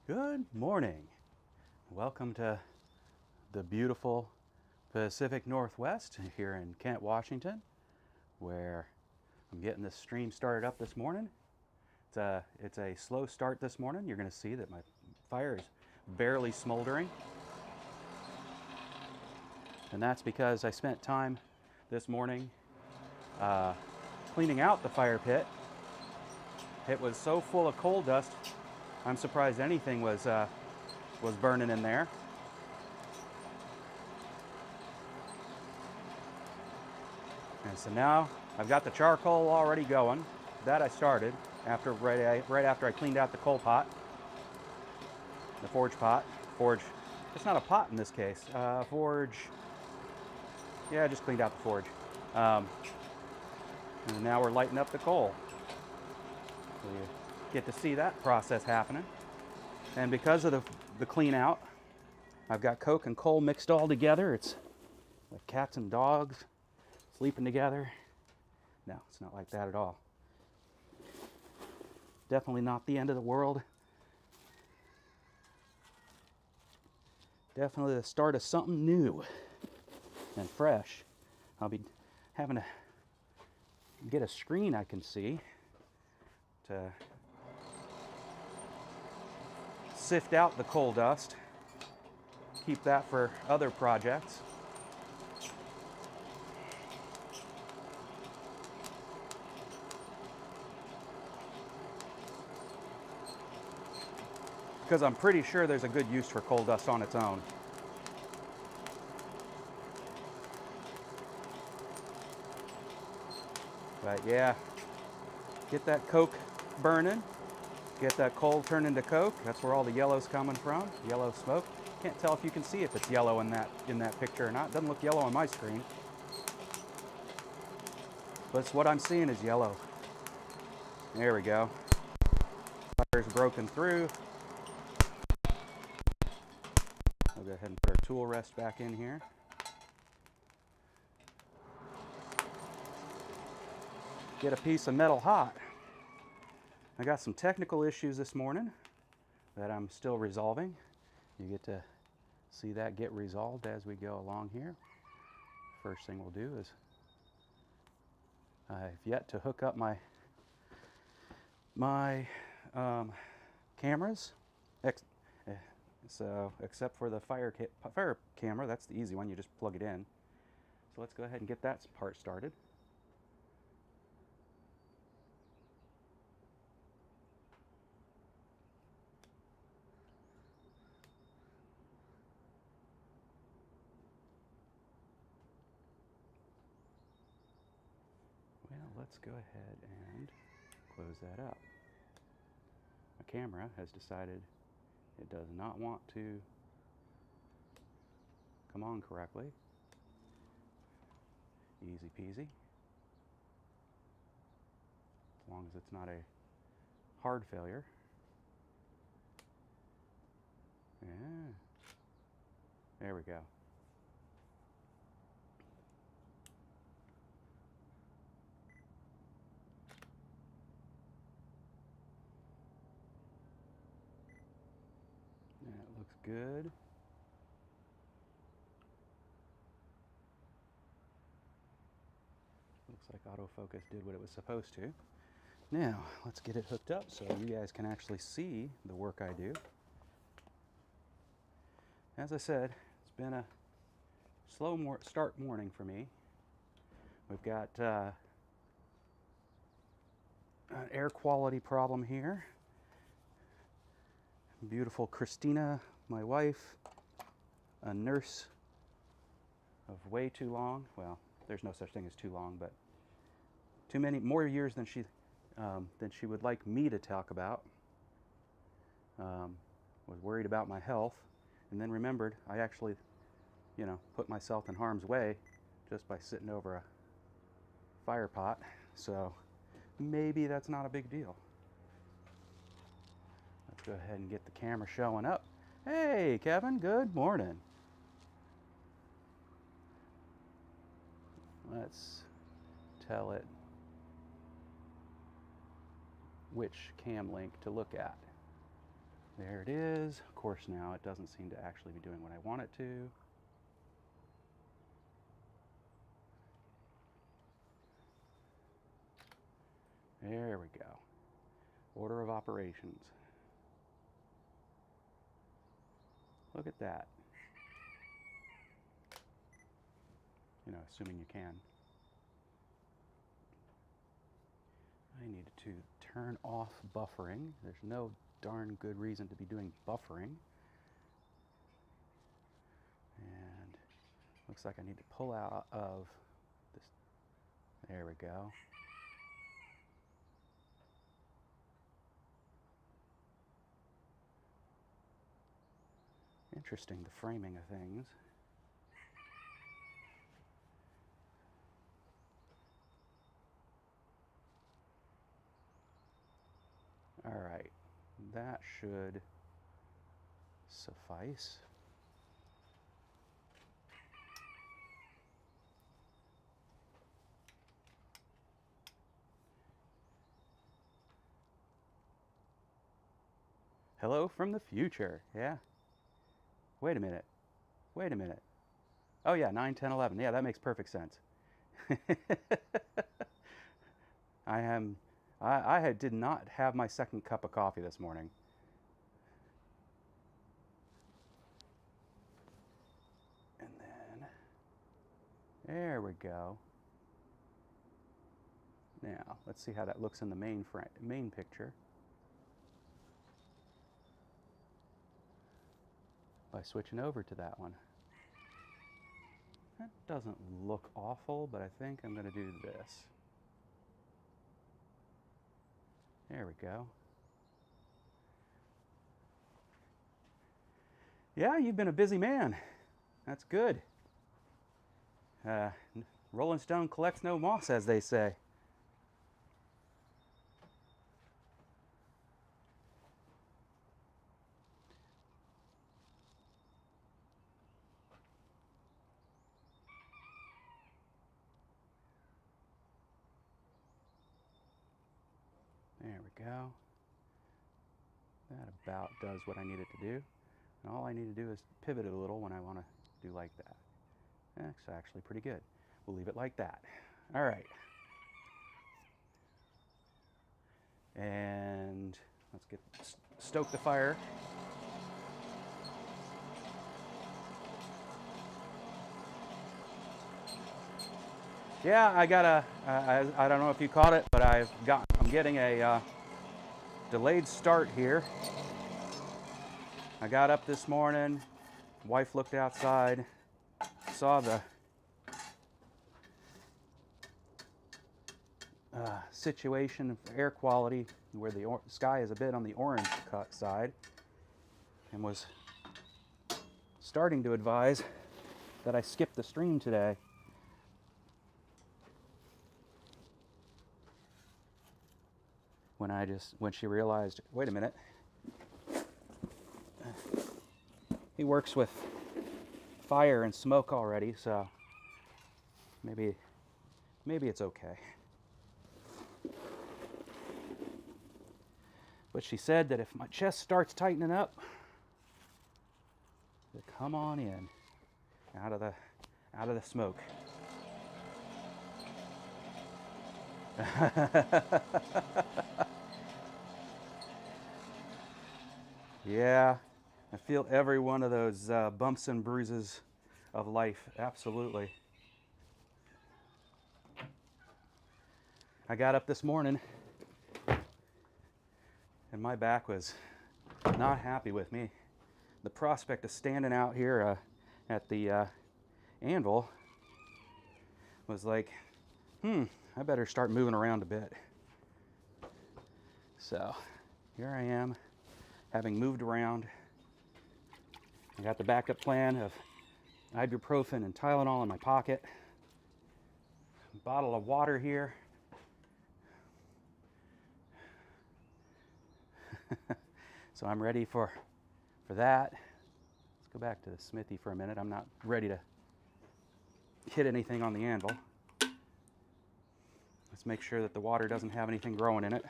Good morning. Welcome to the beautiful Pacific Northwest here in Kent, Washington, where I'm getting this stream started up this morning. It's a slow start this morning. You're going to see that my fire is barely smoldering. And that's because I spent time this morning cleaning out the fire pit. It was so full of coal dust, I'm surprised anything was burning in there. And so now I've got the charcoal already going. That I started right after I cleaned out the coal pot, the forge pot. Forge, it's not a pot in this case. Forge, yeah, I just cleaned out the forge. And now we're lighting up the coal. So you get to see that process happening. And because of the clean out, I've got coke and coal mixed all together. It's like cats and dogs sleeping together. No, it's not like that at all. Definitely not the end of the world. Definitely the start of something new and fresh. I'll be having to get a screen I can see to sift out the coal dust, keep that for other projects. Because I'm pretty sure there's a good use for coal dust on its own. But yeah, get that coke burning, get that coal turned into coke. That's where all the yellow's coming from, yellow smoke. Can't tell if you can see if it's yellow in that picture or not. It doesn't look yellow on my screen. But it's what I'm seeing is yellow. There we go. Fire's broken through. I'll go ahead and put our tool rest back in here. Get a piece of metal hot. I got some technical issues this morning that I'm still resolving. You get to see that get resolved as we go along here. First thing we'll do is I've yet to hook up my cameras. So except for the fire camera, that's the easy one. You just plug it in. So let's go ahead and get that part started. Well, let's go ahead and close that up. My camera has decided it does not want to come on correctly. Easy peasy. As long as it's not a hard failure. Yeah. There we go. That looks good. Looks like autofocus did what it was supposed to. Now, let's get it hooked up so you guys can actually see the work I do. As I said, it's been a slow start morning for me. We've got an air quality problem here. Beautiful Christina, my wife, a nurse of way too long. Well, there's no such thing as too long, but too many more years than she would like me to talk about. Was worried about my health, and then remembered I actually, put myself in harm's way just by sitting over a fire pot. So maybe that's not a big deal. Let's go ahead and get the camera showing up. Hey, Kevin, good morning. Let's tell it which cam link to look at. There it is. Of course, now it doesn't seem to actually be doing what I want it to. There we go. Order of operations. Look at that. You know, assuming you can. I need to turn off buffering. There's no darn good reason to be doing buffering. And looks like I need to pull out of this. There we go. Interesting, the framing of things. All right, that should suffice. Hello from the future, yeah. Wait a minute. Wait a minute. Oh yeah, 9, 10, 11. Yeah, that makes perfect sense. I did not have my second cup of coffee this morning. And then, there we go. Now, let's see how that looks in the main picture. By switching over to that one. That doesn't look awful, but I think I'm going to do this. There we go. Yeah, you've been a busy man. That's good. Rolling Stone collects no moss, as they say. There we go. That about does what I need it to do. And all I need to do is pivot it a little when I want to do like that. That's actually pretty good. We'll leave it like that. All right. And let's stoke the fire. Yeah, I got I don't know if you caught it, but I'm getting a delayed start here. I got up this morning, wife looked outside, saw the situation for air quality where the sky is a bit on the orange side, and was starting to advise that I skip the stream today. When she realized, wait a minute, he works with fire and smoke already, so maybe it's okay. But she said that if my chest starts tightening up, to come on in, out of the smoke. Yeah, I feel every one of those bumps and bruises of life, absolutely. I got up this morning and my back was not happy with me. The prospect of standing out here at the anvil was like, I better start moving around a bit. So here I am, having moved around. I got the backup plan of ibuprofen and Tylenol in my pocket, a bottle of water here. So I'm ready for that. Let's go back to the Smithy for a minute. I'm not ready to hit anything on the anvil. Let's make sure that the water doesn't have anything growing in it.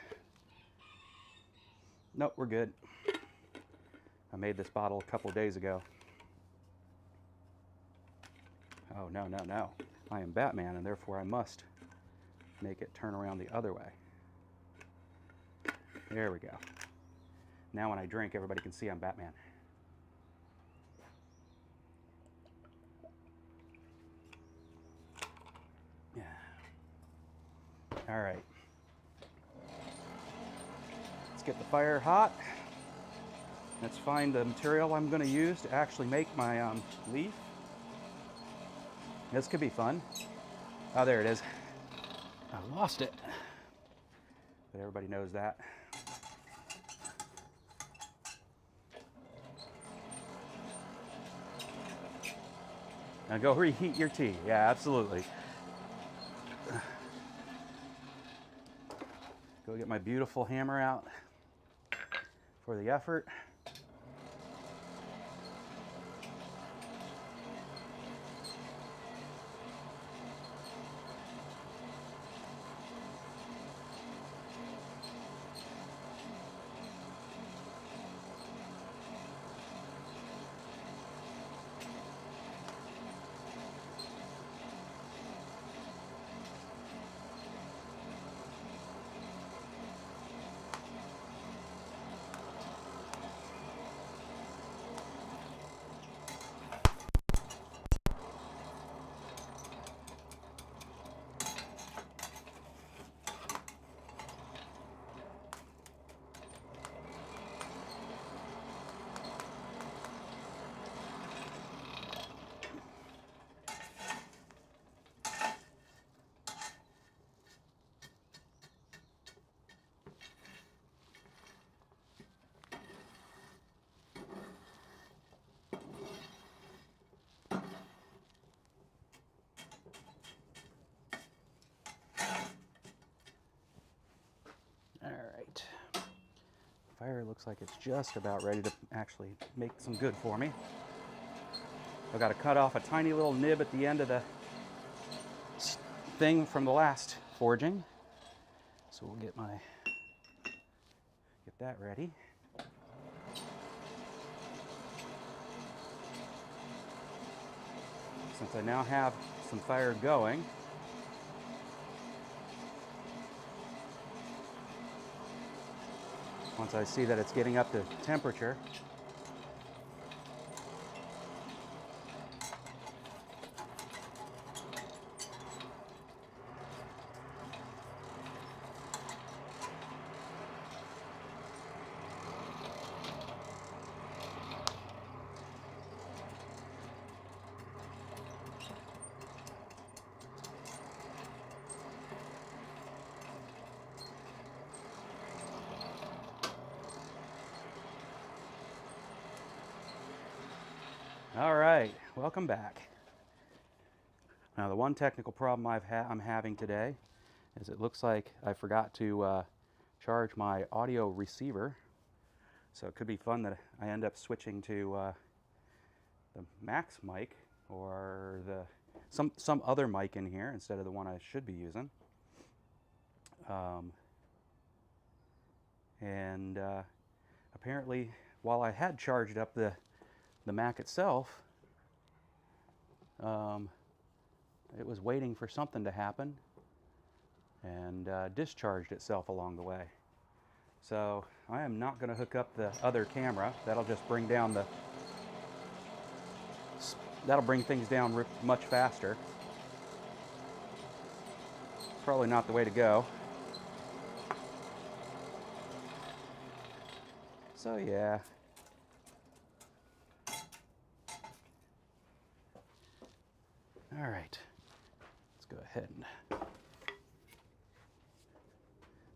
Nope, we're good. I made this bottle a couple of days ago. Oh, no, no, no. I am Batman, and therefore I must make it turn around the other way. There we go. Now when I drink, everybody can see I'm Batman. Yeah. All right. Let's get the fire hot. Let's find the material I'm going to use to actually make my leaf. This could be fun. Oh, there it is. I lost it. But everybody knows that. Now go reheat your tea. Yeah, absolutely. Go get my beautiful hammer out for the effort. All right. Fire looks like it's just about ready to actually make some good for me. I've got to cut off a tiny little nib at the end of the thing from the last forging. So we'll get that ready. Since I now have some fire going, once I see that it's getting up to temperature, all right, welcome back. Now the one technical problem I'm having today is it looks like I forgot to charge my audio receiver. So it could be fun that I end up switching to the Max mic or some other mic in here instead of the one I should be using. Apparently, while I had charged up the Mac itself, it was waiting for something to happen and discharged itself along the way. So I am not going to hook up the other camera. That'll just bring down that'll bring things down much faster. Probably not the way to go. So yeah. All right, let's go ahead and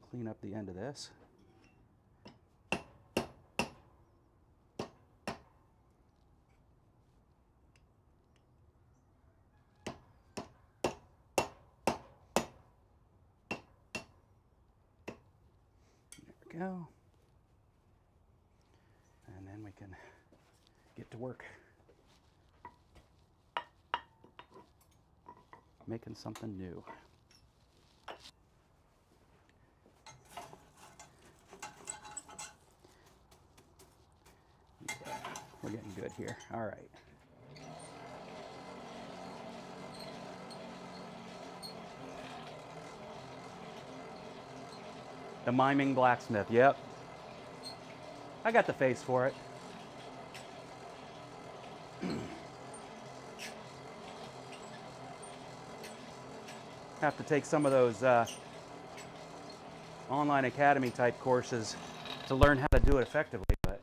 clean up the end of this. There we go. And then we can get to work making something new. Yeah. We're getting good here. All right. The miming blacksmith. Yep. I got the face for it. Have to take some of those online academy type courses to learn how to do it effectively, but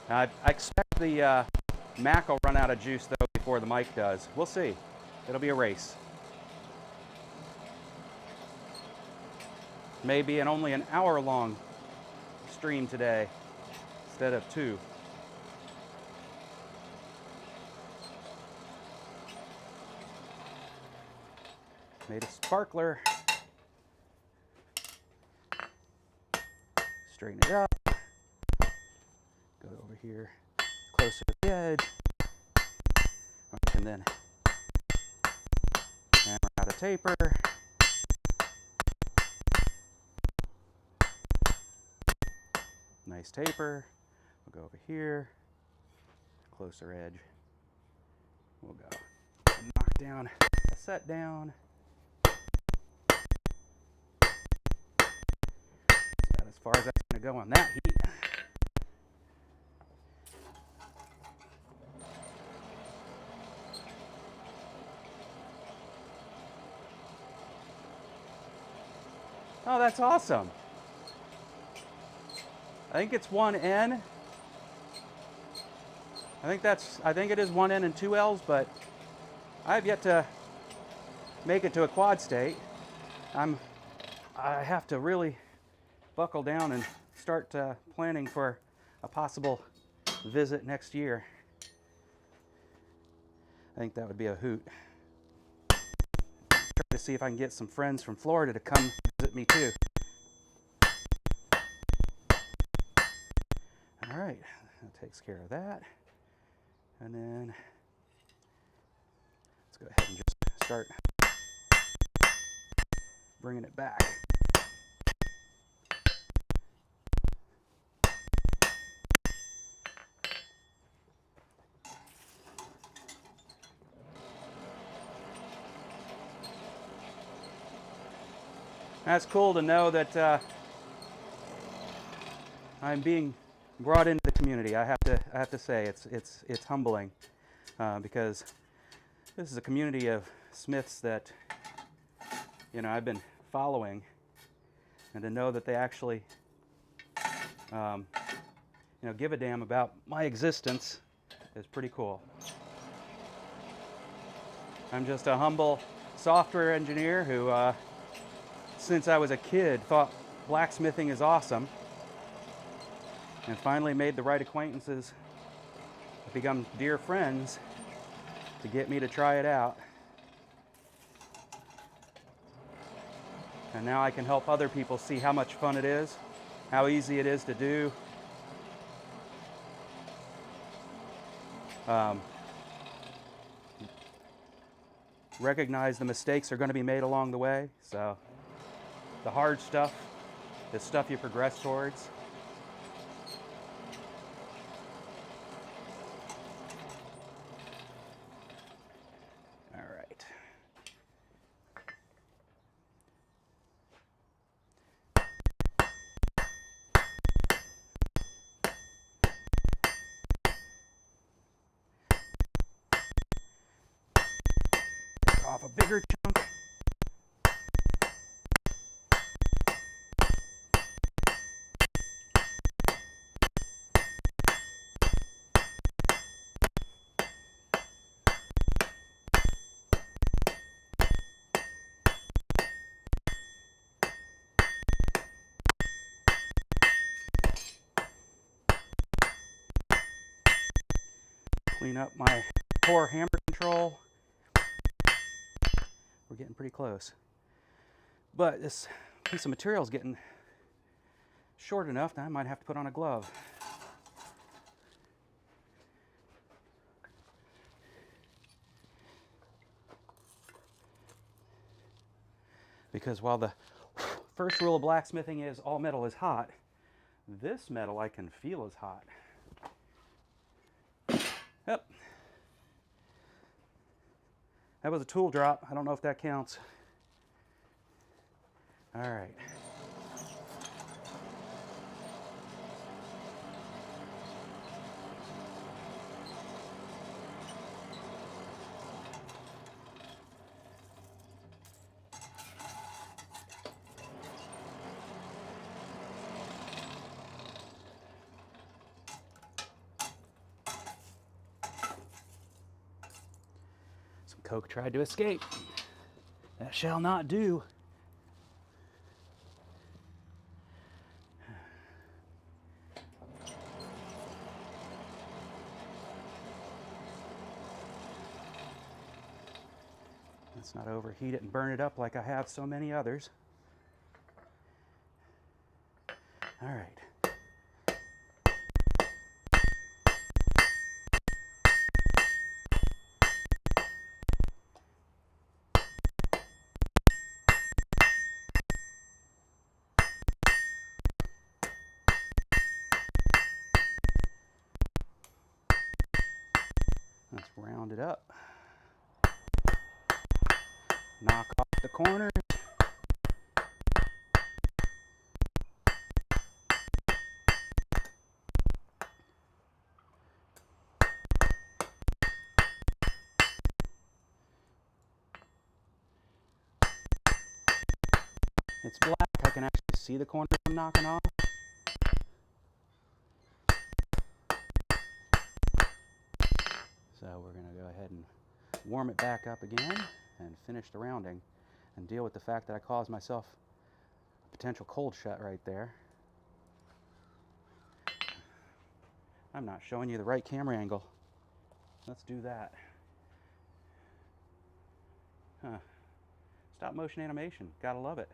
I expect the Mac will run out of juice though before the mic does. We'll see. It'll be a race. Maybe only an hour-long stream today instead of 2. Made a sparkler. Straighten it up. Go over here, closer to the edge. And then hammer out a taper. Nice taper. We'll go over here, closer edge. We'll go knock down a set down. That's about as far as that's going to go on that heat. Oh, that's awesome. I think it's 1N. I think it is 1N and 2 Ls, but I have yet to make it to a quad state. I have to really buckle down and start planning for a possible visit next year. I think that would be a hoot. Try to see if I can get some friends from Florida to come visit me too. All right, that takes care of that. And then let's go ahead and just start bringing it back. That's cool to know that I'm being brought into the community. I have to say it's humbling because this is a community of Smiths that I've been following, and to know that they actually give a damn about my existence is pretty cool. I'm just a humble software engineer who since I was a kid thought blacksmithing is awesome, and finally made the right acquaintances, become dear friends to get me to try it out. And now I can help other people see how much fun it is, how easy it is to do. Recognize the mistakes are going to be made along the way. So the hard stuff is stuff you progress towards. All right. Take off a bigger chunk. Clean up my poor hammer control. We're getting pretty close. But this piece of material is getting short enough that I might have to put on a glove. Because while the first rule of blacksmithing is all metal is hot, this metal I can feel is hot. Yep. That was a tool drop. I don't know if that counts. All right. Some coke tried to escape. That shall not do. Let's not overheat it and burn it up like I have so many others. All right. Let's round it up. Knock off the corners. It's black. I can actually see the corners I'm knocking off. So we're going to go ahead and warm it back up again and finish the rounding and deal with the fact that I caused myself a potential cold shut right there. I'm not showing you the right camera angle. Let's do that. Huh. Stop motion animation. Gotta love it.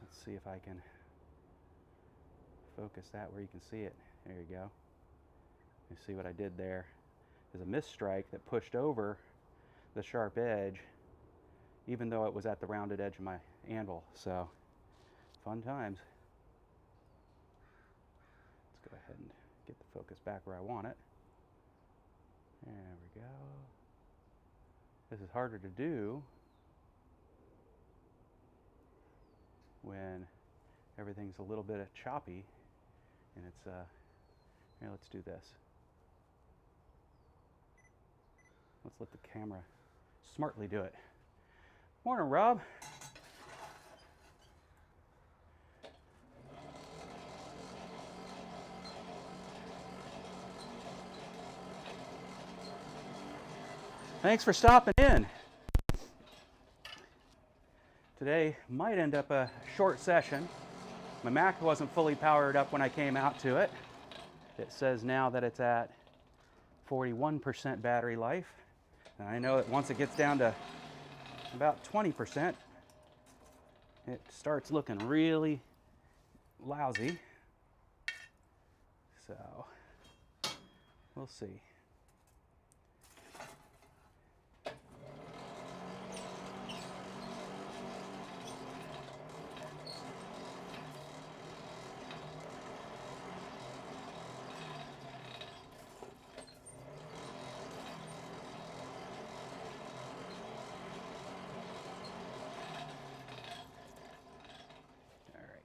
Let's see if I can focus that where you can see it. There you go. You see what I did there? There's a mist strike that pushed over the sharp edge, even though it was at the rounded edge of my anvil. So, fun times. Let's go ahead and get the focus back where I want it. There we go. This is harder to do when everything's a little bit choppy and it's here, let's do this. Let's let the camera smartly do it. Morning, Rob. Thanks for stopping in. Today might end up a short session. My Mac wasn't fully powered up when I came out to it. It says now that it's at 41% battery life. And I know that once it gets down to about 20%, it starts looking really lousy. So, we'll see.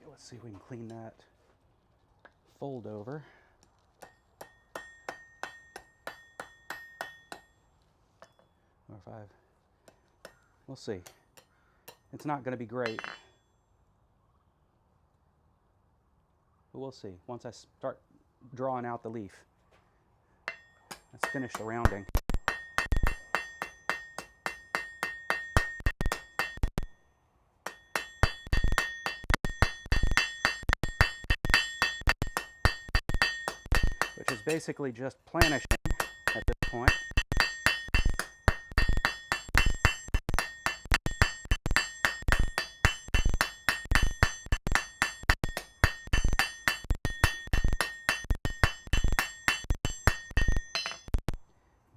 Let's see if we can clean that fold over. Or if we'll see. It's not going to be great, but we'll see. Once I start drawing out the leaf, let's finish the rounding. Which is basically just planishing point.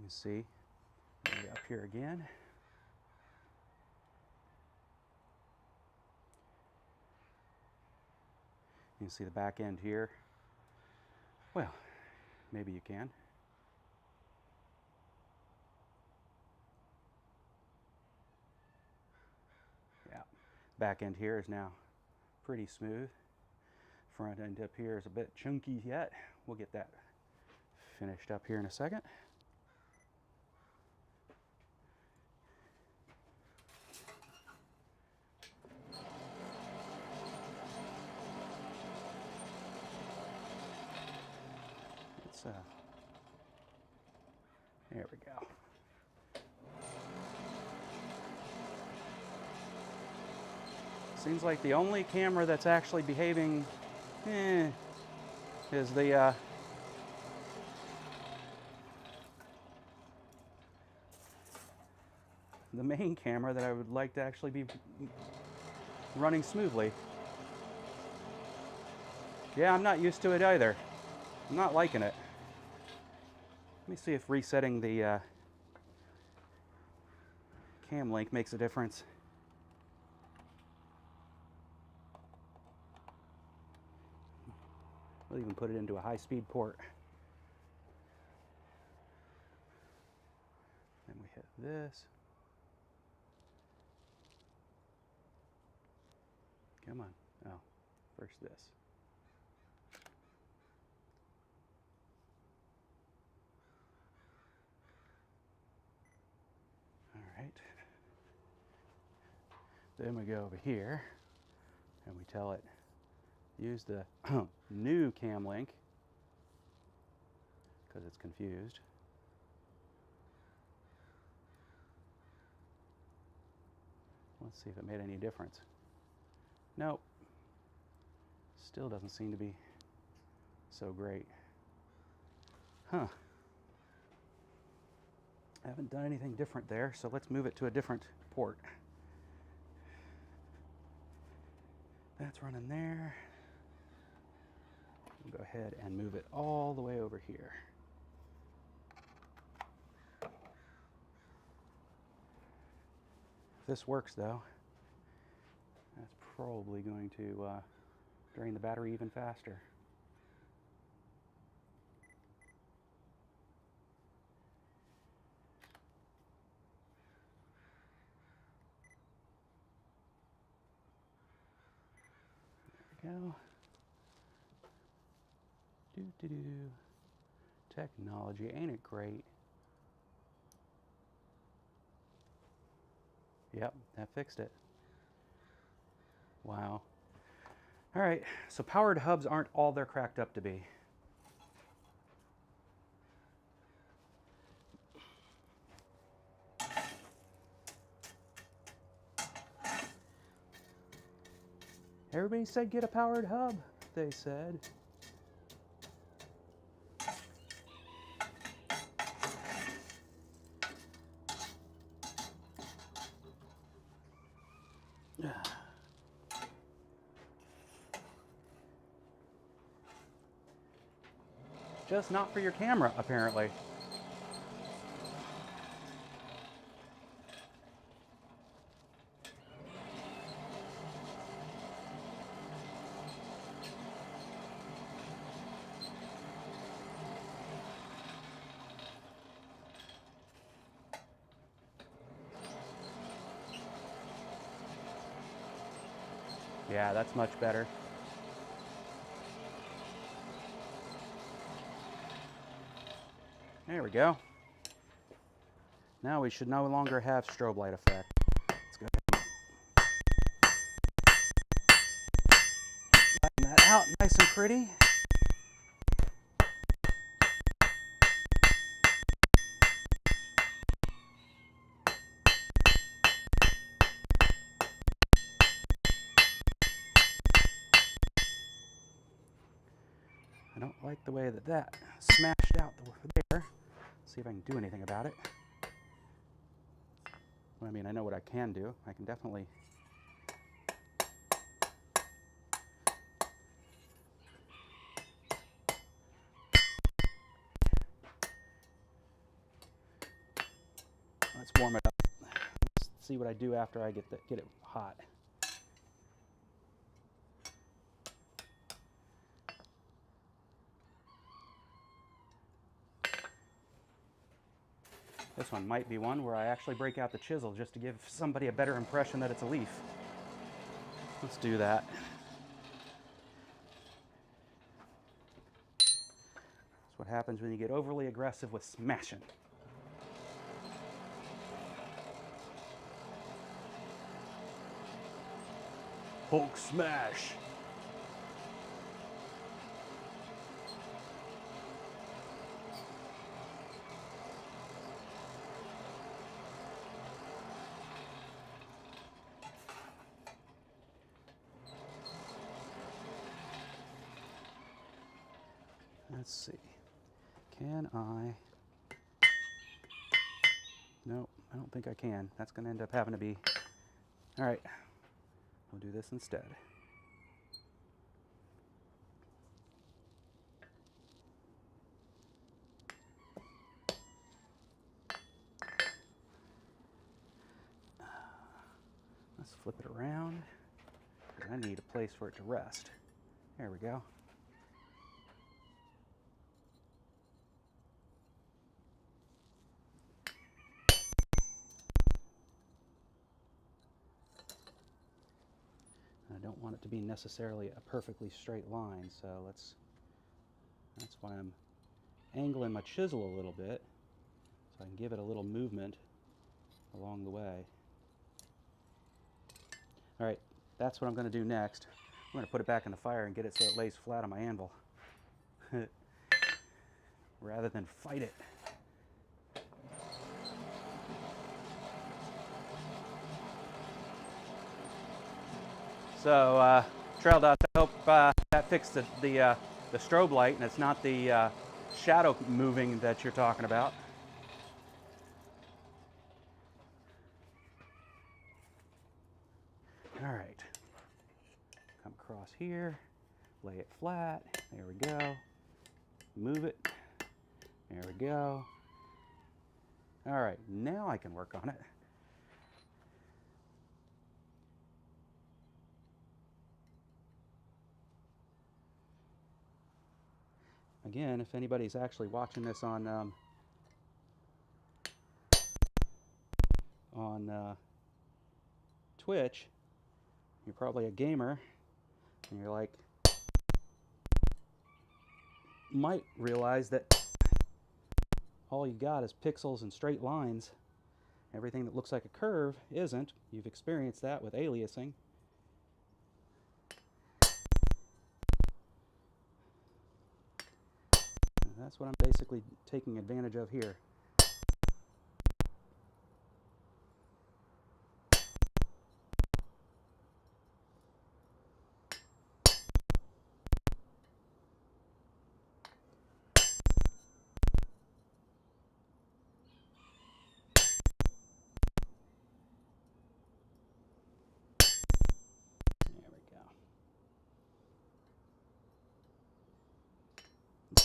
You see, maybe up here again. You can see the back end here. Well, maybe you can. Yeah, back end here is now pretty smooth. Front end up here is a bit chunky yet. We'll get that finished up here in a second. There we go. Seems like the only camera that's actually behaving is the main camera that I would like to actually be running smoothly. Yeah, I'm not used to it either. I'm not liking it. Let me see if resetting the cam link makes a difference. We'll even put it into a high-speed port. Then we hit this. Come on. Oh, first this. All right. Then we go over here and we tell it, use the new cam link because it's confused. Let's see if it made any difference. Nope. Still doesn't seem to be so great. Huh. I haven't done anything different there, so let's move it to a different port. That's running there. We'll go ahead and move it all the way over here. If this works though, that's probably going to drain the battery even faster. There we go. Do-do-do. Technology, ain't it great? Yep, that fixed it. Wow. All right, so powered hubs aren't all they're cracked up to be. Everybody said get a powered hub, they said. Just not for your camera, apparently. Yeah, that's much better. There we go. Now we should no longer have strobe light effect. Let's go ahead and flatten that out nice and pretty. I don't like the way that that smashed out there. see if I can do anything about it. Well, I mean, I know what I can do. I can definitely... Let's warm it up. Let's see what I do after I get it hot. This one might be one where I actually break out the chisel just to give somebody a better impression that it's a leaf. Let's do that. That's what happens when you get overly aggressive with smashing. Hulk smash! Let's see. Can I? Nope, I don't think I can. That's going to end up having to be... All right, we'll do this instead. Let's flip it around. I need a place for it to rest. There we go. I don't want it to be necessarily a perfectly straight line, so that's why I'm angling my chisel a little bit, so I can give it a little movement along the way. All right, that's what I'm going to do next. I'm going to put it back in the fire and get it so it lays flat on my anvil, rather than fight it. So, Trail Dots, I hope that fixed the strobe light, and it's not the shadow moving that you're talking about. All right, come across here, lay it flat, there we go, move it, there we go. All right, now I can work on it. Again, if anybody's actually watching this on Twitch, you're probably a gamer, and you're like, might realize that all you got is pixels and straight lines. Everything that looks like a curve isn't. You've experienced that with aliasing. And that's what I'm basically taking advantage of here.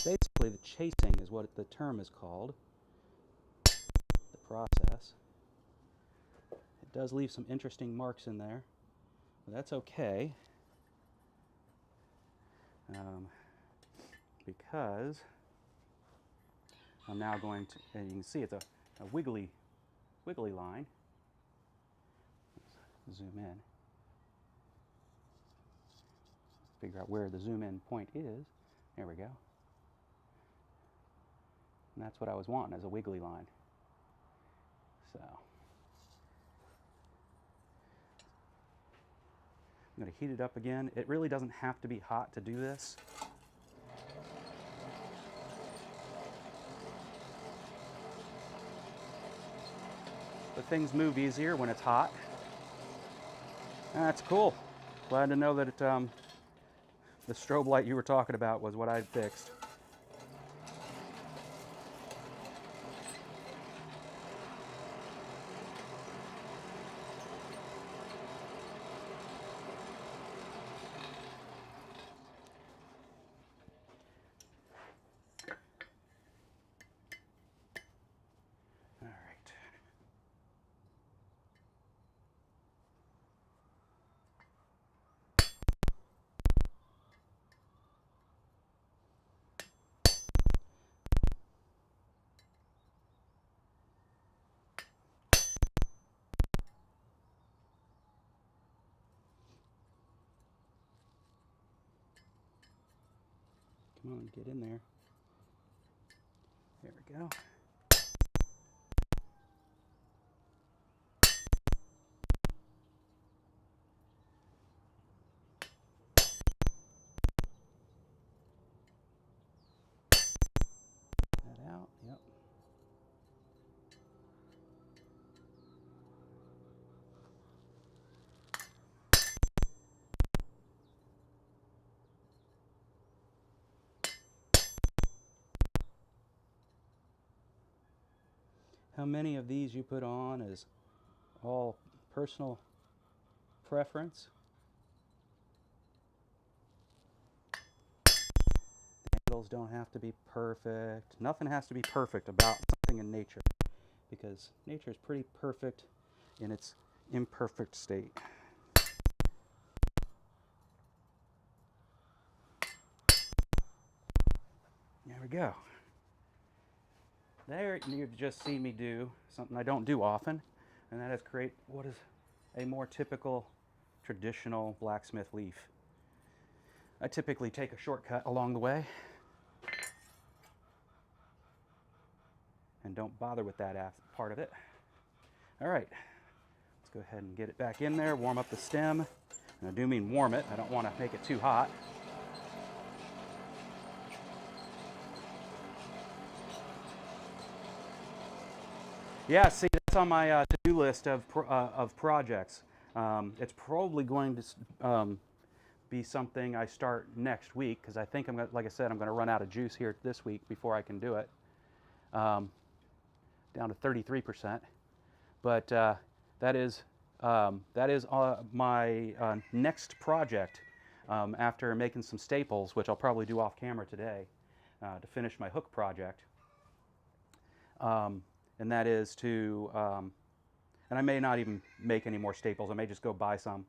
Basically, the chasing is what the term is called, the process. It does leave some interesting marks in there, but that's okay, because I'm now going to, and you can see it's a wiggly line. Let's zoom in. Figure out where the zoom in point is. There we go. And that's what I was wanting, as a wiggly line. So I'm going to heat it up again. It really doesn't have to be hot to do this. But things move easier when it's hot. That's cool. Glad to know that the strobe light you were talking about was what I fixed. Come on, get in there. There we go. That out, yep. How many of these you put on is all personal preference. The angles don't have to be perfect. Nothing has to be perfect about something in nature, because nature is pretty perfect in its imperfect state. There we go. There you've just seen me do something I don't do often, and that is create what is a more typical, traditional blacksmith leaf. I typically take a shortcut along the way and don't bother with that part of it. All right, let's go ahead and get it back in there, warm up the stem. And I do mean warm it. I don't want to make it too hot. Yeah, see, that's on my to-do list of projects. It's probably going to be something I start next week, because I think I'm gonna, like I said, I'm going to run out of juice here this week before I can do it. Down to 33%, but that is my next project after making some staples, which I'll probably do off camera today to finish my hook project. And that is to, and I may not even make any more staples. I may just go buy some.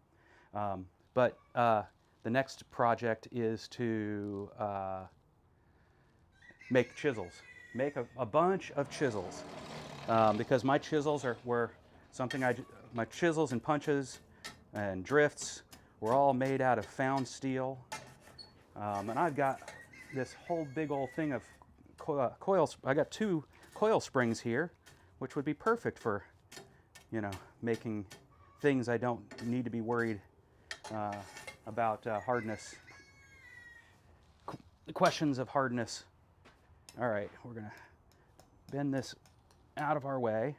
But the next project is to make chisels. Make a bunch of chisels. Because my chisels were something my chisels and punches and drifts were all made out of found steel. And I've got this whole big old thing of coils. I got 2 coil springs here, which would be perfect for, you know, making things I don't need to be worried about hardness. Questions of hardness. All right, we're gonna bend this out of our way,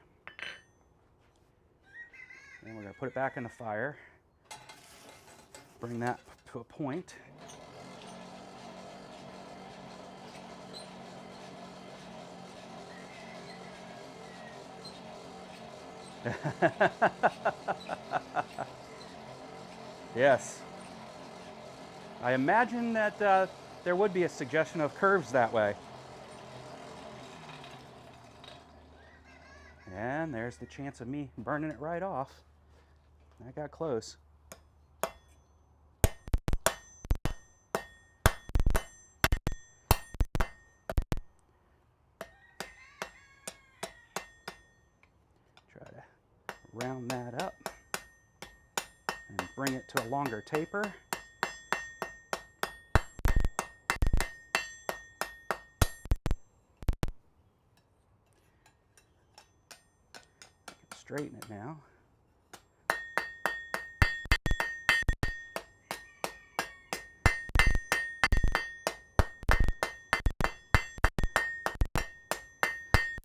and we're gonna put it back in the fire. Bring that to a point. Yes. I imagine that there would be a suggestion of curves that way. And there's the chance of me burning it right off. I got close. Try to round that up and bring it to a longer taper. Straighten it now.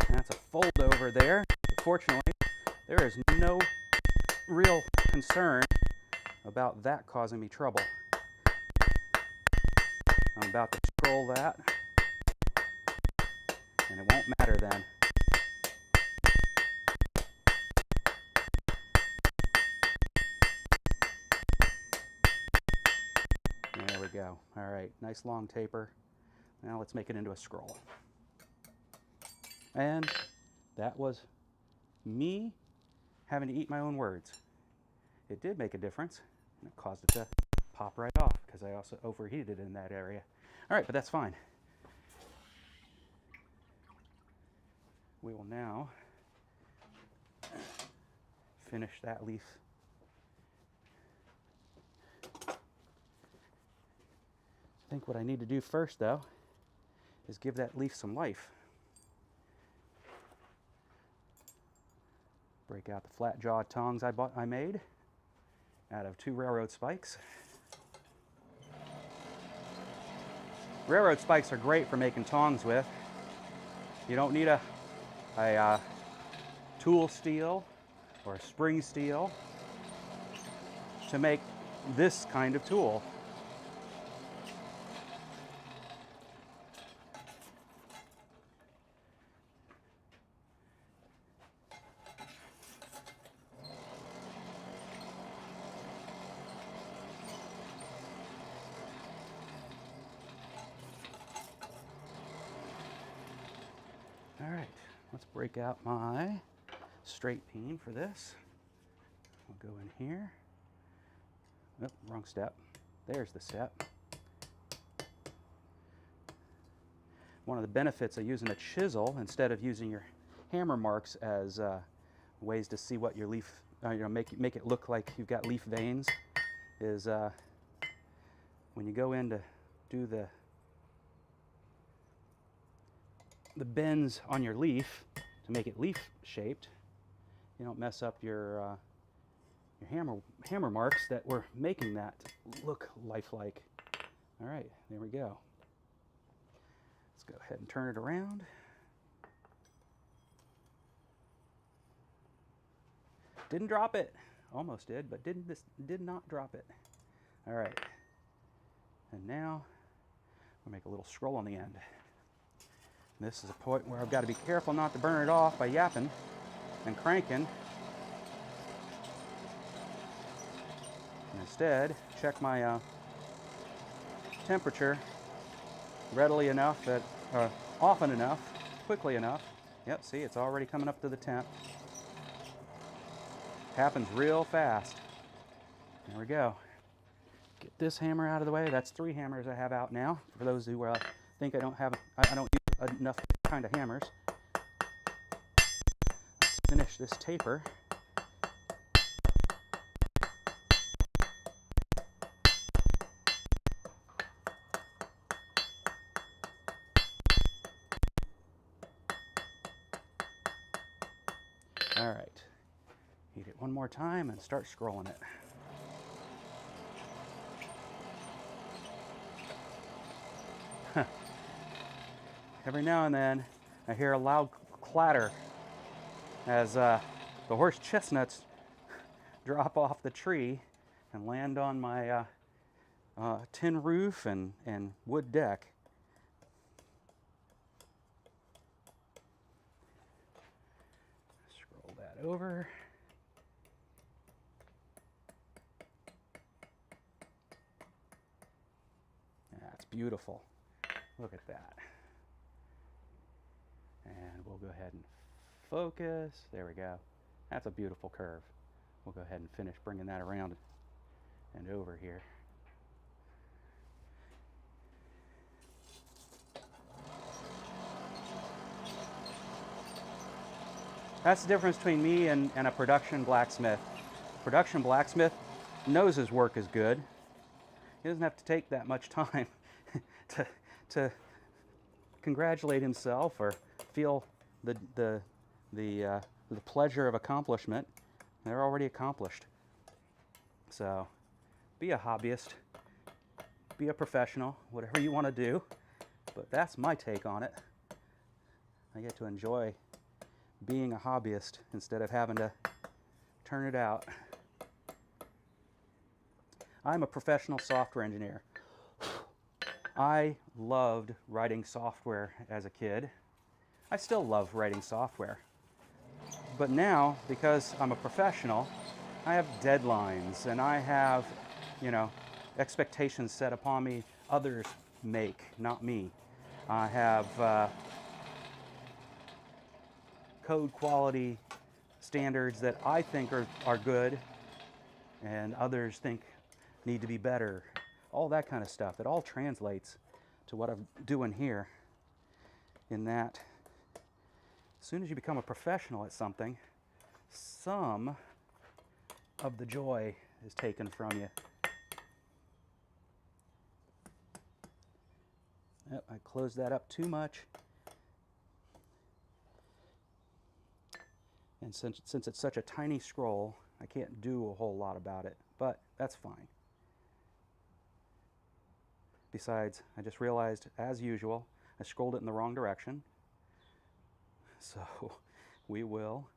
That's a fold over there. Fortunately, there is no real concern about that causing me trouble. I'm about to scroll that, and it won't matter then. There we go. All right, nice long taper. Now let's make it into a scroll. And that was me having to eat my own words. It did make a difference, and it caused it to pop right off because I also overheated it in that area. All right, but that's fine. We will now finish that leaf. I think what I need to do first, though, is give that leaf some life. Break out the flat jawed tongs I made out of 2 railroad spikes. Railroad spikes are great for making tongs with. You don't need a tool steel or a spring steel to make this kind of tool. All right, let's break out my straight peen for this. We'll go in here. Oh, wrong step. There's the step. One of the benefits of using a chisel instead of using your hammer marks as ways to see what your leaf, make it look like you've got leaf veins, is when you go in to do the bends on your leaf to make it leaf shaped, you don't mess up your hammer marks that were making that look lifelike. All right, there we go. Let's go ahead and turn it around. Didn't drop it. Almost did, but did not drop it. All right. And now we'll make a little scroll on the end. This is a point where I've got to be careful not to burn it off by yapping and cranking. And instead, check my temperature readily enough, that often enough, quickly enough. Yep, see, it's already coming up to the temp. Happens real fast. There we go. Get this hammer out of the way. That's 3 hammers I have out now. For those who think I don't use enough kind of hammers. Let's finish this taper. All right. Heat it one more time and start scrolling it. Every now and then I hear a loud clatter as the horse chestnuts drop off the tree and land on my tin roof and wood deck. Scroll that over. That's beautiful. Look at that. And we'll go ahead and focus. There we go. That's a beautiful curve. We'll go ahead and finish bringing that around and over here. That's the difference between me and a production blacksmith. Production blacksmith knows his work is good. He doesn't have to take that much time to congratulate himself or feel the pleasure of accomplishment. They're already accomplished. So be a hobbyist, be a professional, whatever you want to do. But that's my take on it. I get to enjoy being a hobbyist instead of having to turn it out. I'm a professional software engineer. I loved writing software as a kid. I still love writing software. But now, because I'm a professional, I have deadlines and I have, expectations set upon me others make, not me. I have code quality standards that I think are good and others think need to be better. All that kind of stuff. It all translates to what I'm doing here, in that as soon as you become a professional at something, some of the joy is taken from you. Yep, I closed that up too much. And since it's such a tiny scroll, I can't do a whole lot about it, but that's fine. Besides, I just realized, as usual, I scrolled it in the wrong direction. So we will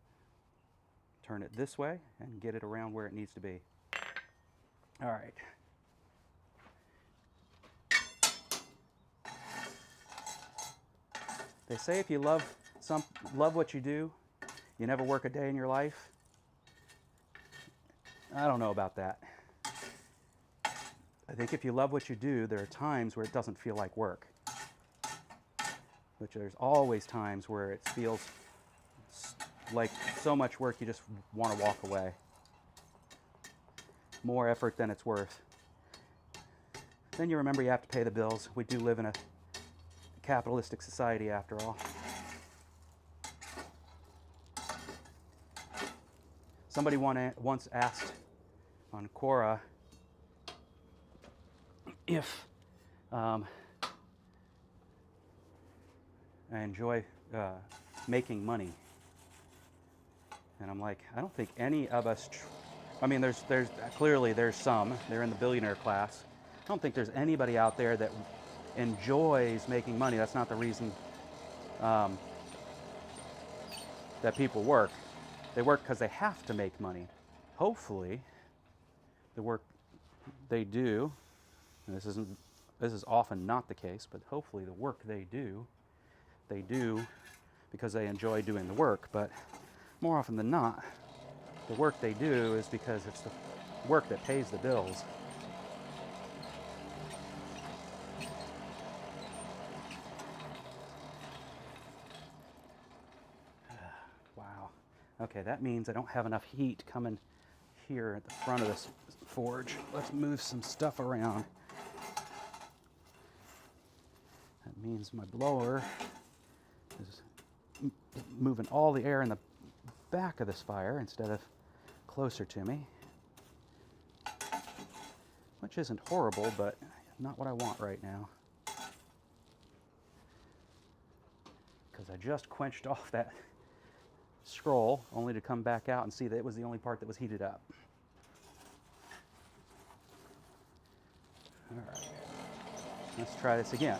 turn it this way and get it around where it needs to be. All right. They say if you love what you do, you never work a day in your life. I don't know about that. I think if you love what you do, there are times where it doesn't feel like work. But there's always times where it feels like so much work you just want to walk away. More effort than it's worth. Then you remember you have to pay the bills. We do live in a capitalistic society after all. Somebody once asked on Quora if I enjoy making money. And I'm like, I don't think any of us, I mean, there's clearly there's some, they're in the billionaire class. I don't think there's anybody out there that enjoys making money. That's not the reason that people work. They work because they have to make money. Hopefully, the work they do, and this is often not the case, but hopefully the work they do because they enjoy doing the work. But more often than not, the work they do is because it's the work that pays the bills. Wow. Okay, that means I don't have enough heat coming here at the front of this forge. Let's move some stuff around. That means my blower is moving all the air in the back of this fire instead of closer to me, which isn't horrible, but not what I want right now. Because I just quenched off that scroll only to come back out and see that it was the only part that was heated up. All right, let's try this again.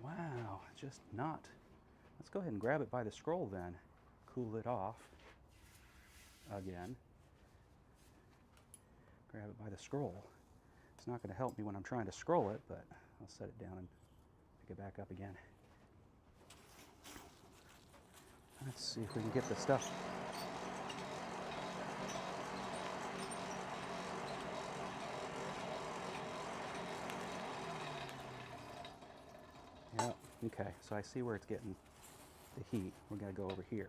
Wow, just not. Let's go ahead and grab it by the scroll then. Cool it off again. Grab it by the scroll. It's not going to help me when I'm trying to scroll it, but I'll set it down and pick it back up again. Let's see if we can get the stuff. Yep, okay, so I see where it's getting the heat. We're going to go over here.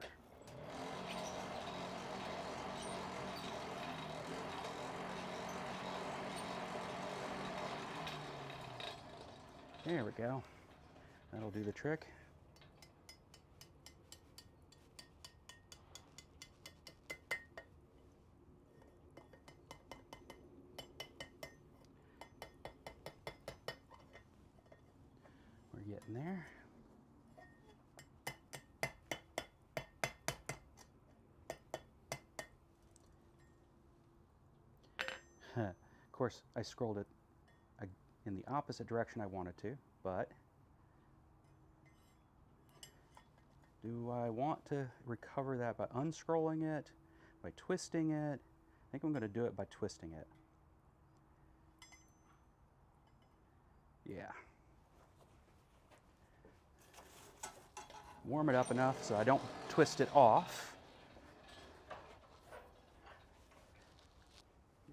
There we go. That'll do the trick. We're getting there. Of course, I scrolled it in the opposite direction I wanted to, but do I want to recover that by unscrolling it, by twisting it? I think I'm going to do it by twisting it. Yeah. Warm it up enough so I don't twist it off.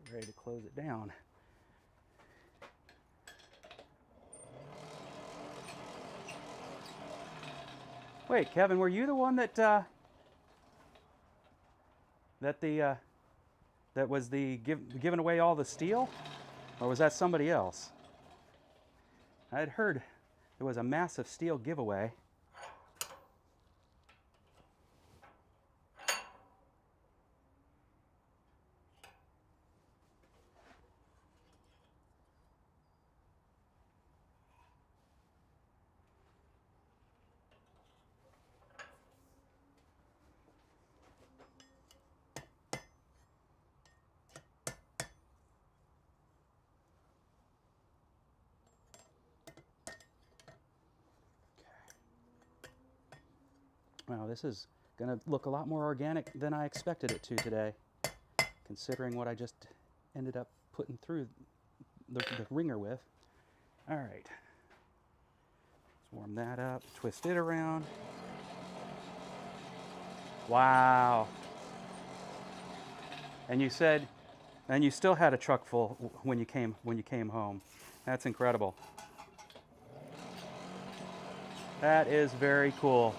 Get ready to close it down. Wait, Kevin, were you the one that the that was giving away all the steel? Or was that somebody else? I had heard there was a massive steel giveaway. Wow, this is going to look a lot more organic than I expected it to today, considering what I just ended up putting through the ringer with. All right, let's warm that up, twist it around. Wow. And you said, and you still had a truck full when you came home. That's incredible. That is very cool.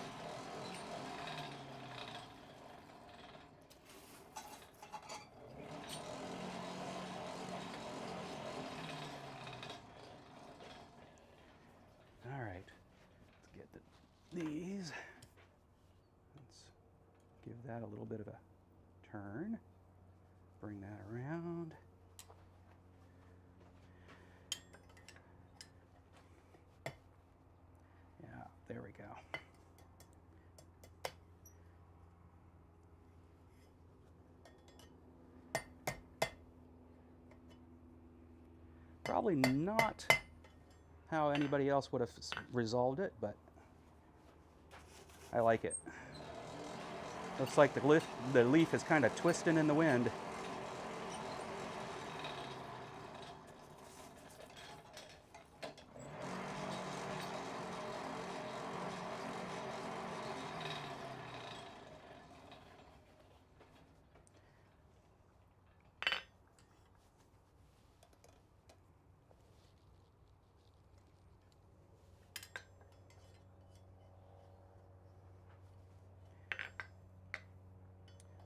All right, let's get these. Let's give that a little bit of a turn. Bring that around. Yeah, there we go. Probably not how anybody else would have resolved it, but I like it. Looks like the leaf is kind of twisting in the wind.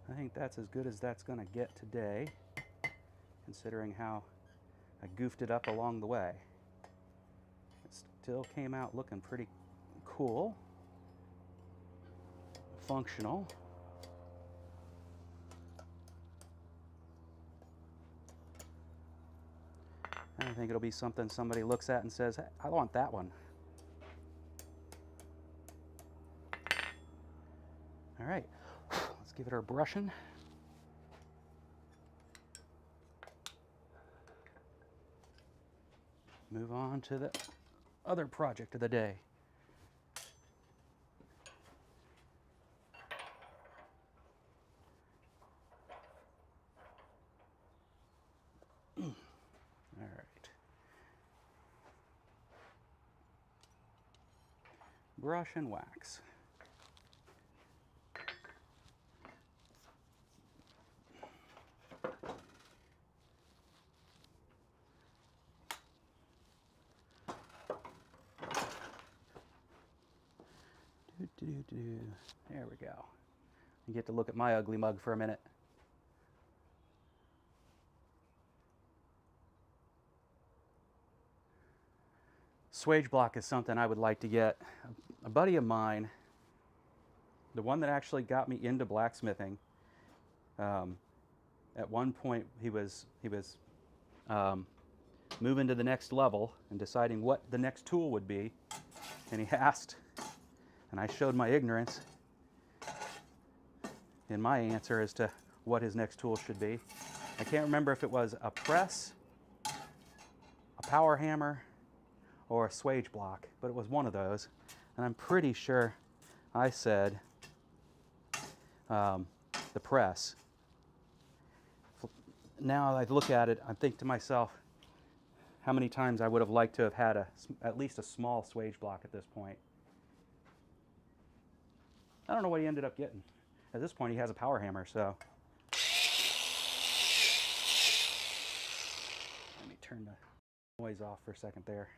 I think that's as good as that's going to get today, considering how I goofed it up along the way. It still came out looking pretty cool, functional. I think it'll be something somebody looks at and says, hey, I want that one. All right, let's give it our brushing. Move on to the other project of the day. All right. Brush and wax. There we go. You get to look at my ugly mug for a minute. Swage block is something I would like to get. A buddy of mine, the one that actually got me into blacksmithing, at one point he was moving to the next level and deciding what the next tool would be, and he asked, and I showed my ignorance in my answer as to what his next tool should be. I can't remember if it was a press, a power hammer, or a swage block, but it was one of those. And I'm pretty sure I said the press. Now I look at it, I think to myself, how many times I would have liked to have had at least a small swage block at this point. I don't know what he ended up getting. At this point, he has a power hammer, so. Let me turn the noise off for a second there.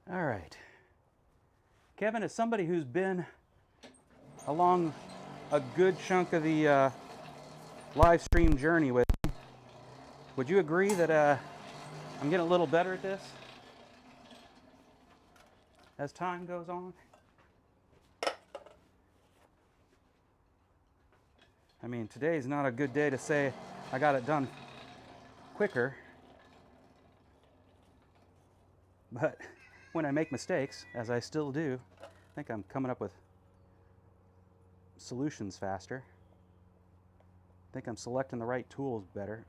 All right. Kevin, as somebody who's been along a good chunk of the live stream journey with me, would you agree that I'm getting a little better at this as time goes on? I mean, today's not a good day to say I got it done quicker, but when I make mistakes, as I still do, I think I'm coming up with solutions faster. I think I'm selecting the right tools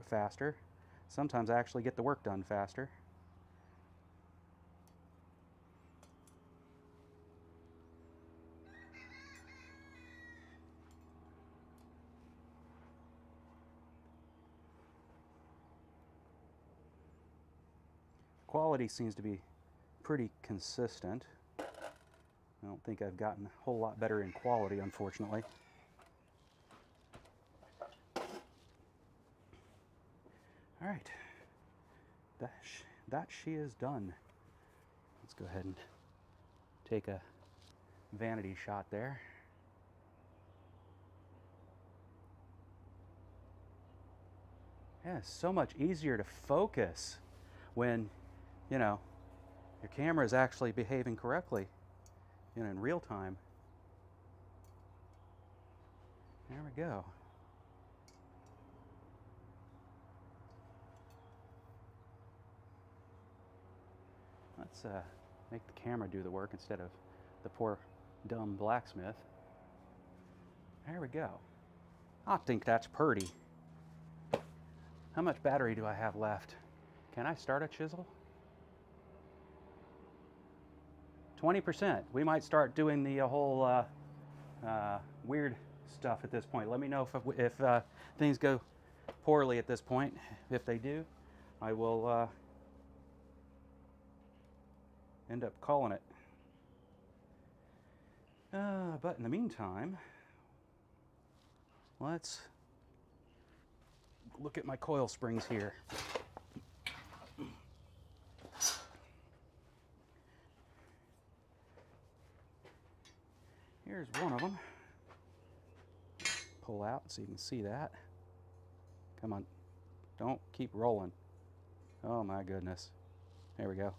faster. Sometimes I actually get the work done faster. Quality seems to be pretty consistent. I don't think I've gotten a whole lot better in quality, unfortunately. All right, that she is done. Let's go ahead and take a vanity shot there. Yeah, it's so much easier to focus when, you know, your camera is actually behaving correctly, you know, in real time. There we go. Let's make the camera do the work instead of the poor dumb blacksmith. There we go. I think that's pretty. How much battery do I have left? Can I start a chisel? 20%. We might start doing the whole weird stuff at this point. Let me know if things go poorly at this point. If they do, I will end up calling it. But in the meantime, let's look at my coil springs here. Here's one of them. Pull out so you can see that. Come on, don't keep rolling. Oh my goodness. There we go.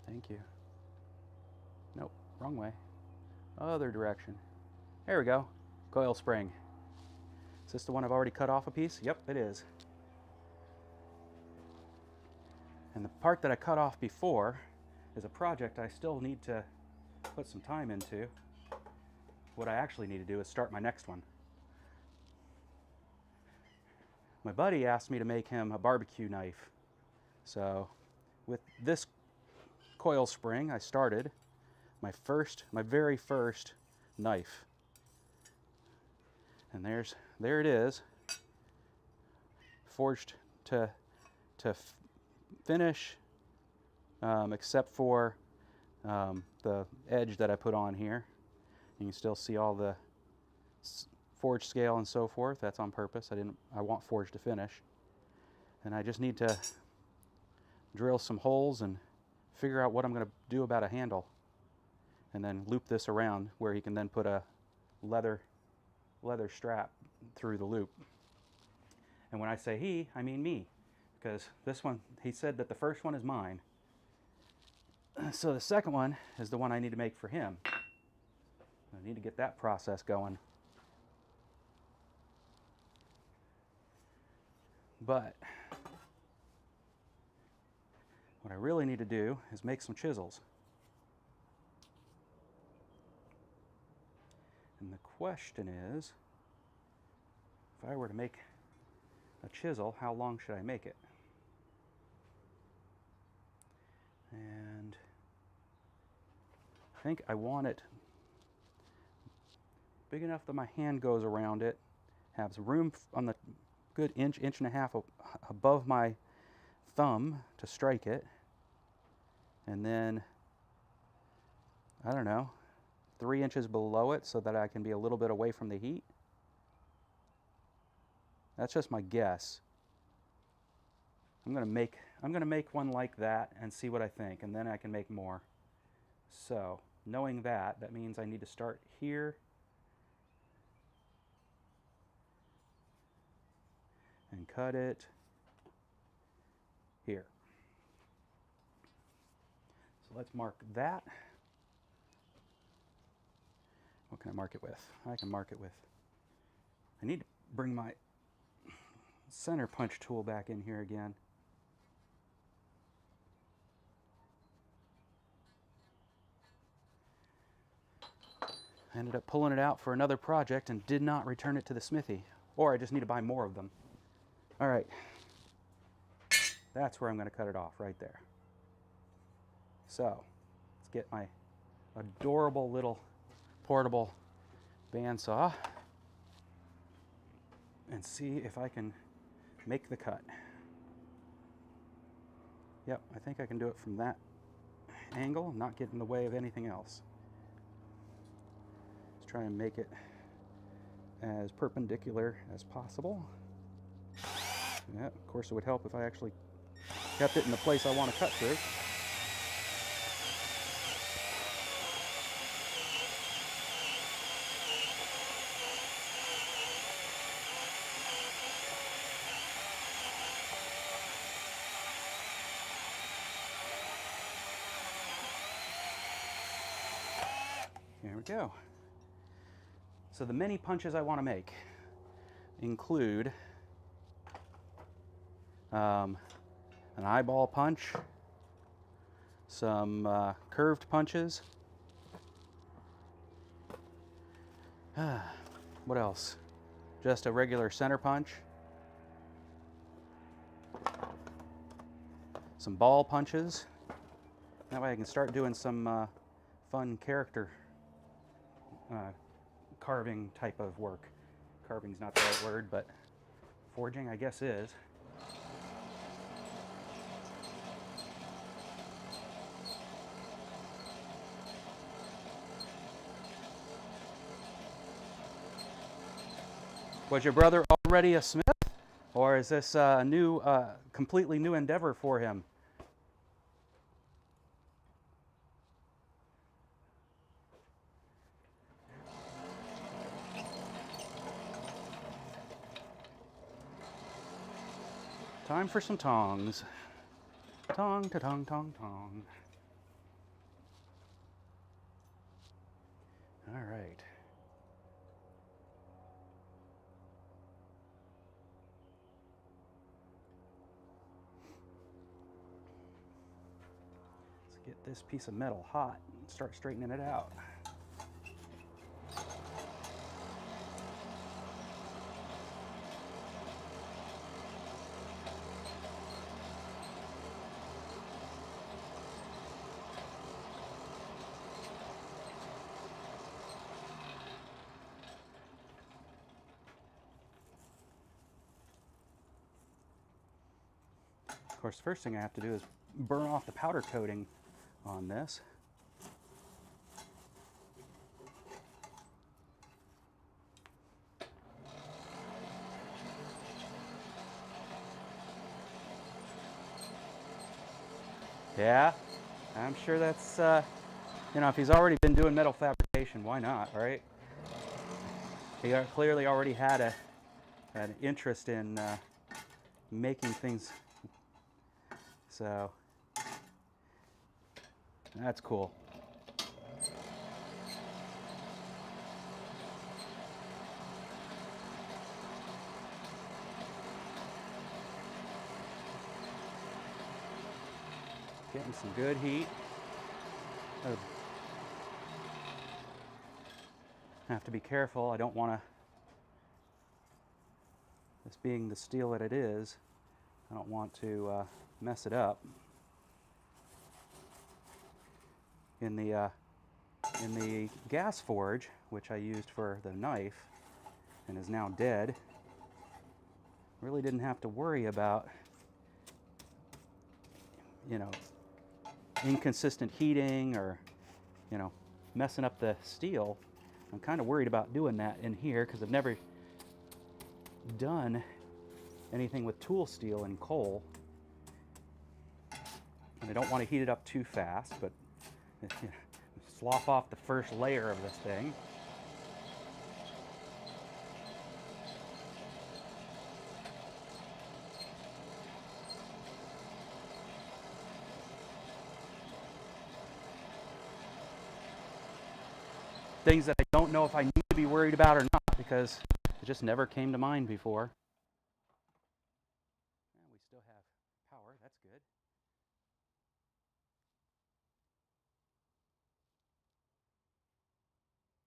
Thank you. Nope, wrong way. Other direction. There we go. Coil spring. Is this the one I've already cut off a piece? Yep, it is. And the part that I cut off before is a project I still need to put some time into. What I actually need to do is start my next one. My buddy asked me to make him a barbecue knife. So with this coil spring, I started my very first knife. And there it is, forged to finish, except for the edge that I put on here. You can still see all the forged scale and so forth. That's on purpose. I want forged to finish. And I just need to drill some holes and figure out what I'm going to do about a handle. And then loop this around where he can then put a leather strap through the loop. And when I say he, I mean me. Because this one, he said that the first one is mine. So the second one is the one I need to make for him. I need to get that process going. But what I really need to do is make some chisels. And the question is, if I were to make a chisel, how long should I make it? And I think I want it big enough that my hand goes around it, have some room on the good inch and a half above my thumb to strike it, and then, I don't know, 3 inches below it so that I can be a little bit away from the heat. That's just my guess. I'm gonna make one like that and see what I think, and then I can make more. So knowing that, that means I need to start here and cut it here. So let's mark that. What can I mark it with? I can mark it with, I need to bring my center punch tool back in here again. I ended up pulling it out for another project and did not return it to the Smithy. Or I just need to buy more of them. All right. That's where I'm going to cut it off, right there. So, let's get my adorable little portable bandsaw and see if I can make the cut. Yep, I think I can do it from that angle, not get in the way of anything else. Let's try and make it as perpendicular as possible. Yeah, of course it would help if I actually kept it in the place I want to cut through. There we go. So the many punches I want to make include an eyeball punch, some curved punches. What else? Just a regular center punch. Some ball punches. That way I can start doing some fun character carving type of work. Carving's not the right word, but forging I guess is. Was your brother already a smith, or is this a new, completely new endeavor for him? Time for some tongs. Tong, ta tong, tong, tong. All right. Let's get this piece of metal hot and start straightening it out. Of course, the first thing I have to do is burn off the powder coating on this. Yeah, I'm sure that's, you know, if he's already been doing metal fabrication, why not, right? He clearly already had an interest in making things, so that's cool. Getting some good heat. I have to be careful. I don't want to, this being the steel that it is, I don't want to mess it up. In the gas forge, which I used for the knife and is now dead, really didn't have to worry about, you know, inconsistent heating or, you know, messing up the steel. I'm kind of worried about doing that in here because I've never done anything with tool steel and coal. And I don't want to heat it up too fast, but slough off the first layer of this thing. Things that I don't know if I need to be worried about or not, because it just never came to mind before. And we still have power, that's good.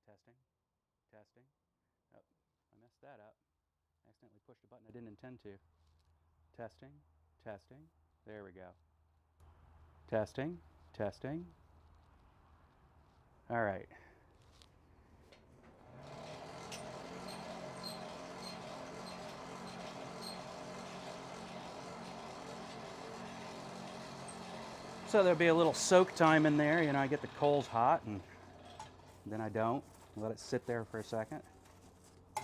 Testing, testing. Oh, I messed that up. I accidentally pushed a button I didn't intend to. Testing, testing. There we go. Testing, testing. All right. So there'll be a little soak time in there. You know, I get the coals hot and then I don't. Let it sit there for a second. I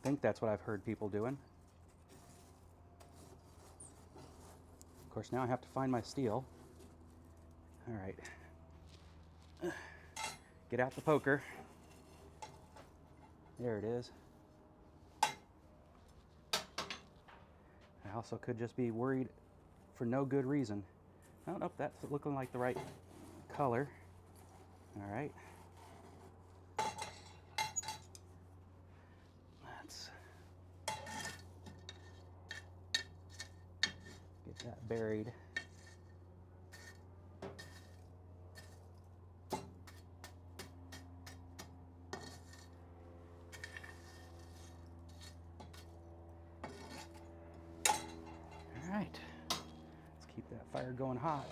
think that's what I've heard people doing. Of course, now I have to find my steel. All right. Get out the poker. There it is. I also could just be worried for no good reason. I don't know if that's looking like the right color. All right. Let's get that buried. All right. Let's keep that fire going hot.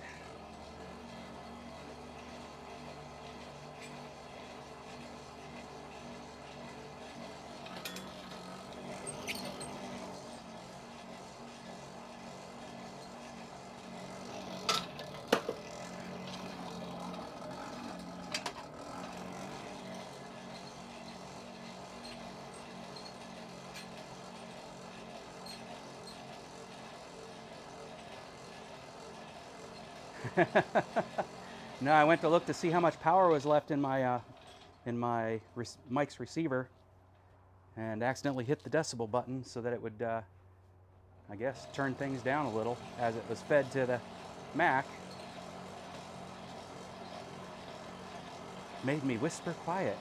No, I went to look to see how much power was left in my mic's receiver, and accidentally hit the decibel button so that it would, I guess, turn things down a little as it was fed to the Mac. Made me whisper quiet.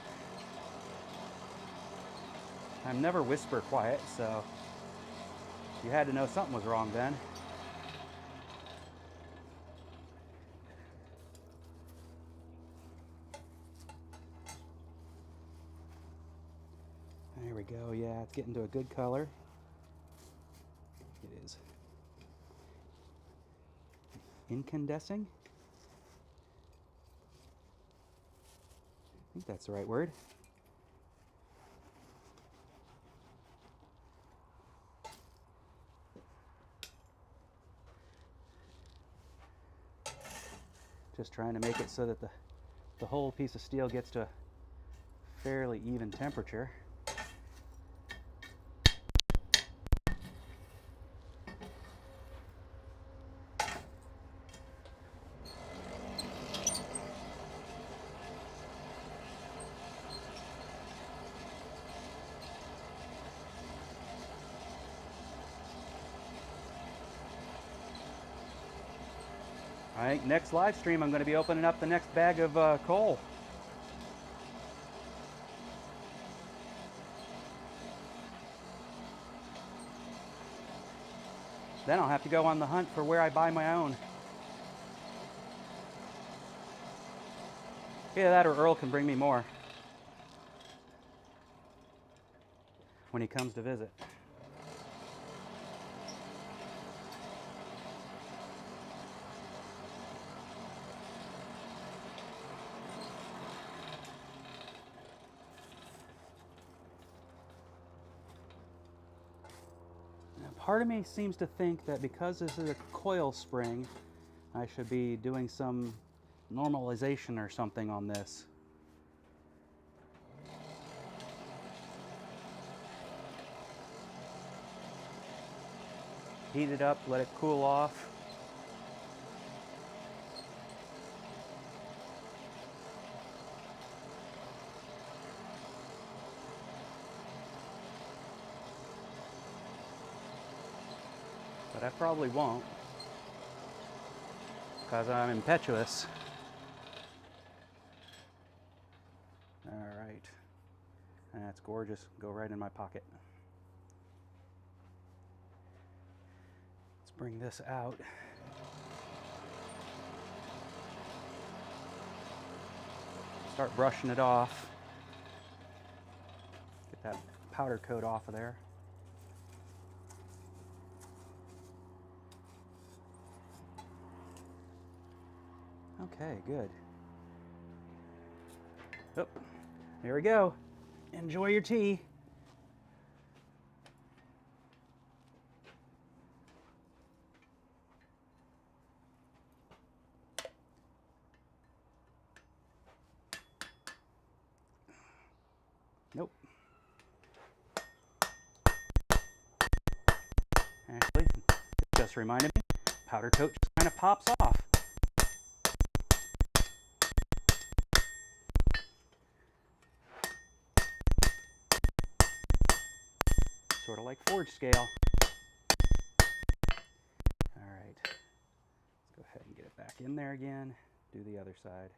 I'm never whisper quiet, so you had to know something was wrong then. There we go. Yeah, it's getting to a good color. It is incandescing. I think that's the right word. Just trying to make it so that the whole piece of steel gets to a fairly even temperature. All right, next live stream, I'm going to be opening up the next bag of coal. Then I'll have to go on the hunt for where I buy my own. Either that or Earl can bring me more when he comes to visit. Part of me seems to think that because this is a coil spring, I should be doing some normalization or something on this. heat it up, let it cool off. But I probably won't, because I'm impetuous. All right, that's gorgeous. Go right in my pocket. Let's bring this out. Start brushing it off. Get that powder coat off of there. Okay, good. Oh, there we go. Enjoy your tea. Nope. Actually, it just reminded me, powder coat just kind of pops off. Sort of like forge scale. All right, let's go ahead and get it back in there again. Do the other side.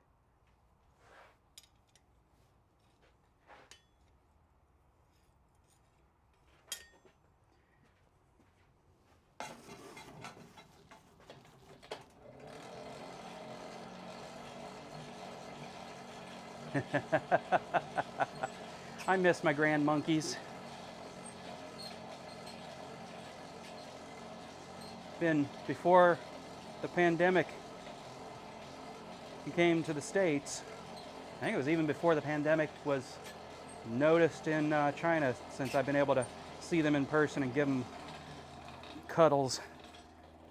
I miss my grand monkeys. Been before the pandemic came to the States. I think it was even before the pandemic was noticed in China, since I've been able to see them in person and give them cuddles,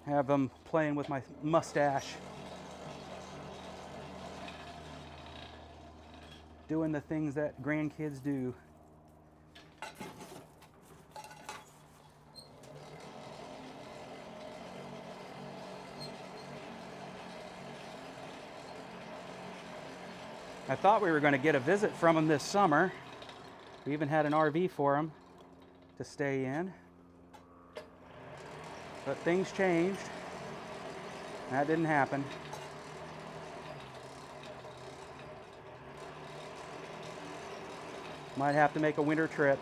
have them playing with my mustache, doing the things that grandkids do. I thought we were going to get a visit from them this summer. We even had an RV for them to stay in. But things changed. That didn't happen. Might have to make a winter trip.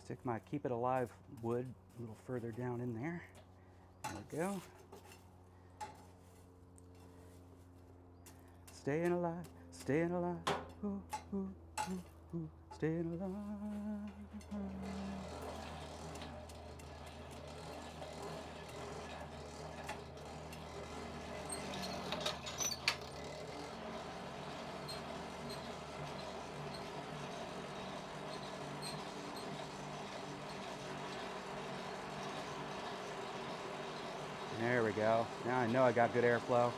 Stick my Keep It Alive wood a little further down in there. There we go. Staying alive, staying alive, ooh, ooh, ooh, ooh, staying alive. There we go. Now I know I got good airflow.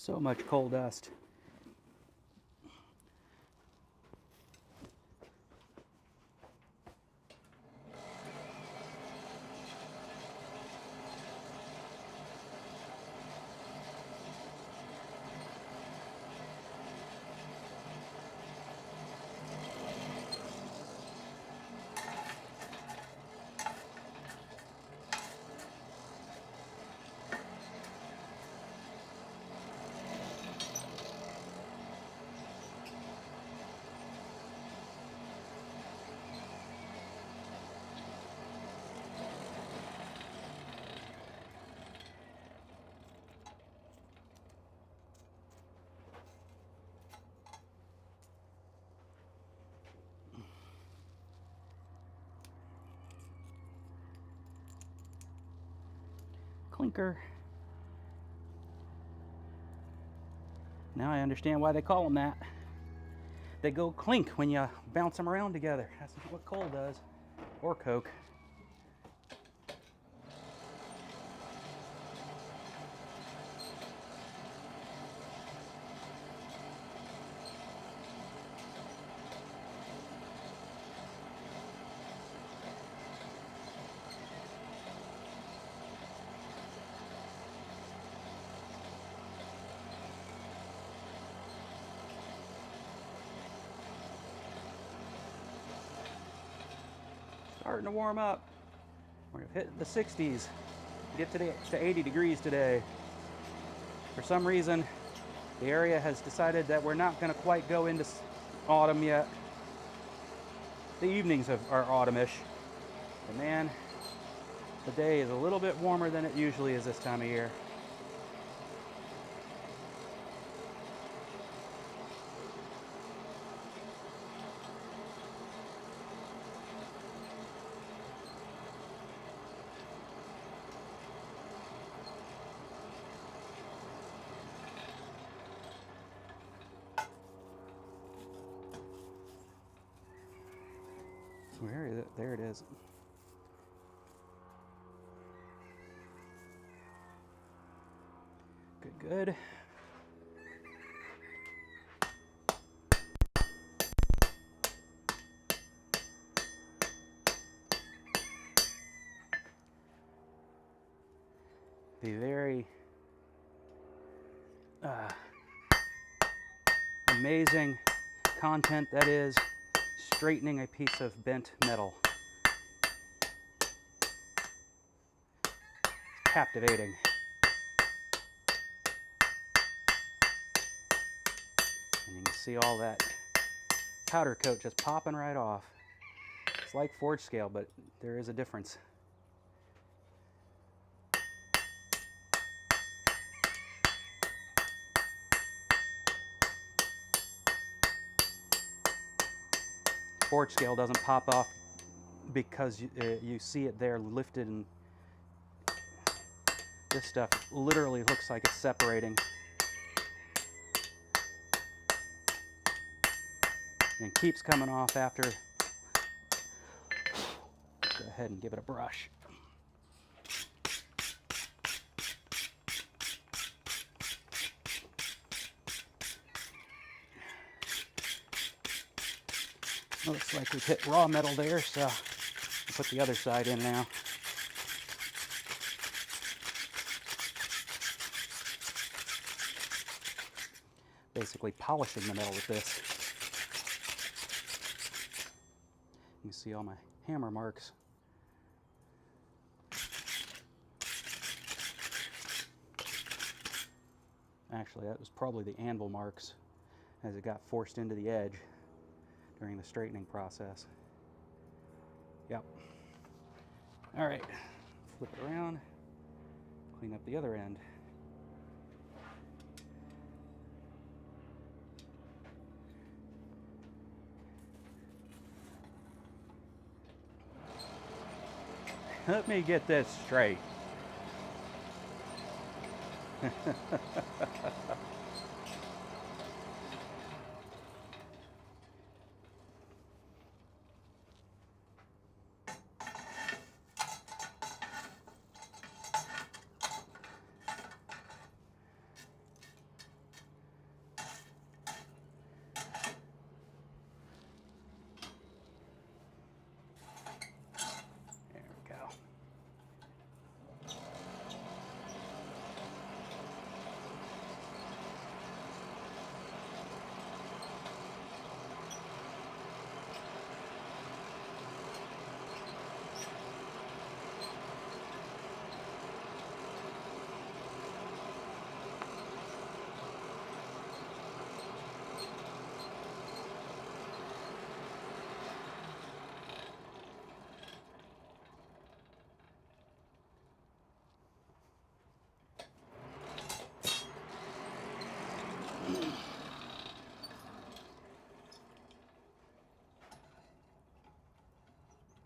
So much coal dust. Clinker. Now I understand why they call them that. They go clink when you bounce them around together. That's what coal does, or coke. Starting to warm up. We're gonna hit the 60s. Get to 80 degrees today. For some reason, the area has decided that we're not gonna quite go into autumn yet. The evenings are autumnish. But man, the day is a little bit warmer than it usually is this time of year. Where is it? There it is. Good, good. The very amazing content that is straightening a piece of bent metal. Captivating. And you can see all that powder coat just popping right off. It's like forge scale, but there is a difference. Forge scale doesn't pop off because you see it there lifted, and this stuff literally looks like it's separating. And keeps coming off after. Go ahead and give it a brush. Looks like we've hit raw metal there, so I'll put the other side in now. Basically polishing the metal with this. You can see all my hammer marks. Actually, that was probably the anvil marks as it got forced into the edge during the straightening process. Yep. All right, flip it around, clean up the other end. Let me get this straight.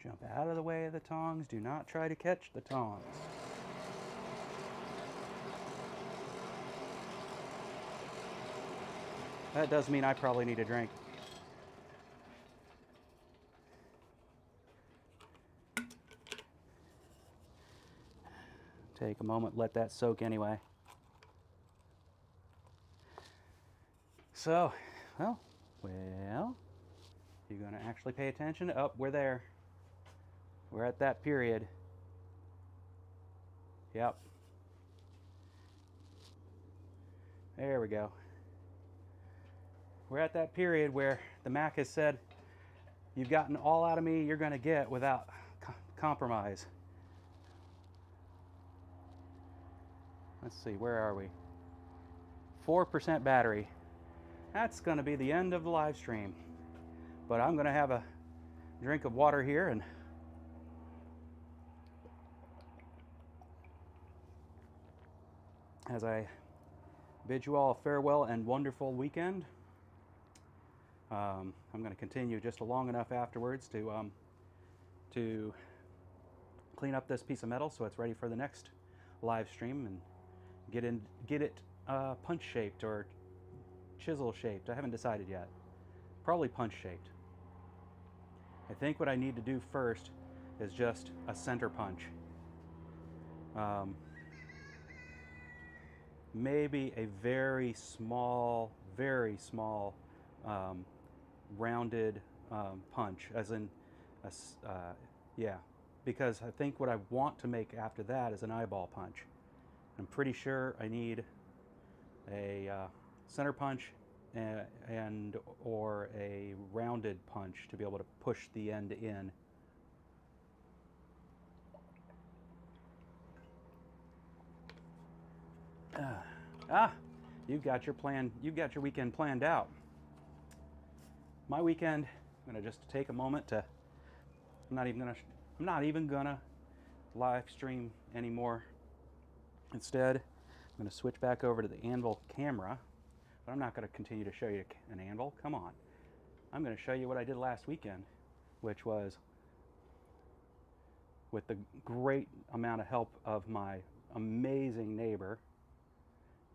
Jump out of the way of the tongs. Do not try to catch the tongs. That does mean I probably need a drink. Take a moment, let that soak anyway. So, well, you're going to actually pay attention. Oh, we're there. We're at that period. Yep. There we go. We're at that period where the Mac has said, you've gotten all out of me you're going to get without compromise. Let's see, where are we? 4% battery. That's going to be the end of the live stream. But I'm going to have a drink of water here and as I bid you all a farewell and wonderful weekend. I'm going to continue just long enough afterwards to clean up this piece of metal so it's ready for the next live stream and get it punch shaped or chisel shaped. I haven't decided yet. Probably punch shaped. I think what I need to do first is just a center punch. Maybe a very small rounded punch, as in, yeah, because I think what I want to make after that is an eyeball punch. I'm pretty sure I need a center punch and or a rounded punch to be able to push the end in. You've got your weekend planned out. My weekend, I'm gonna just take a moment to, I'm not even gonna live stream anymore. Instead, I'm gonna switch back over to the anvil camera, but I'm not gonna continue to show you an anvil, come on. I'm gonna show you what I did last weekend, which was, with the great amount of help of my amazing neighbor,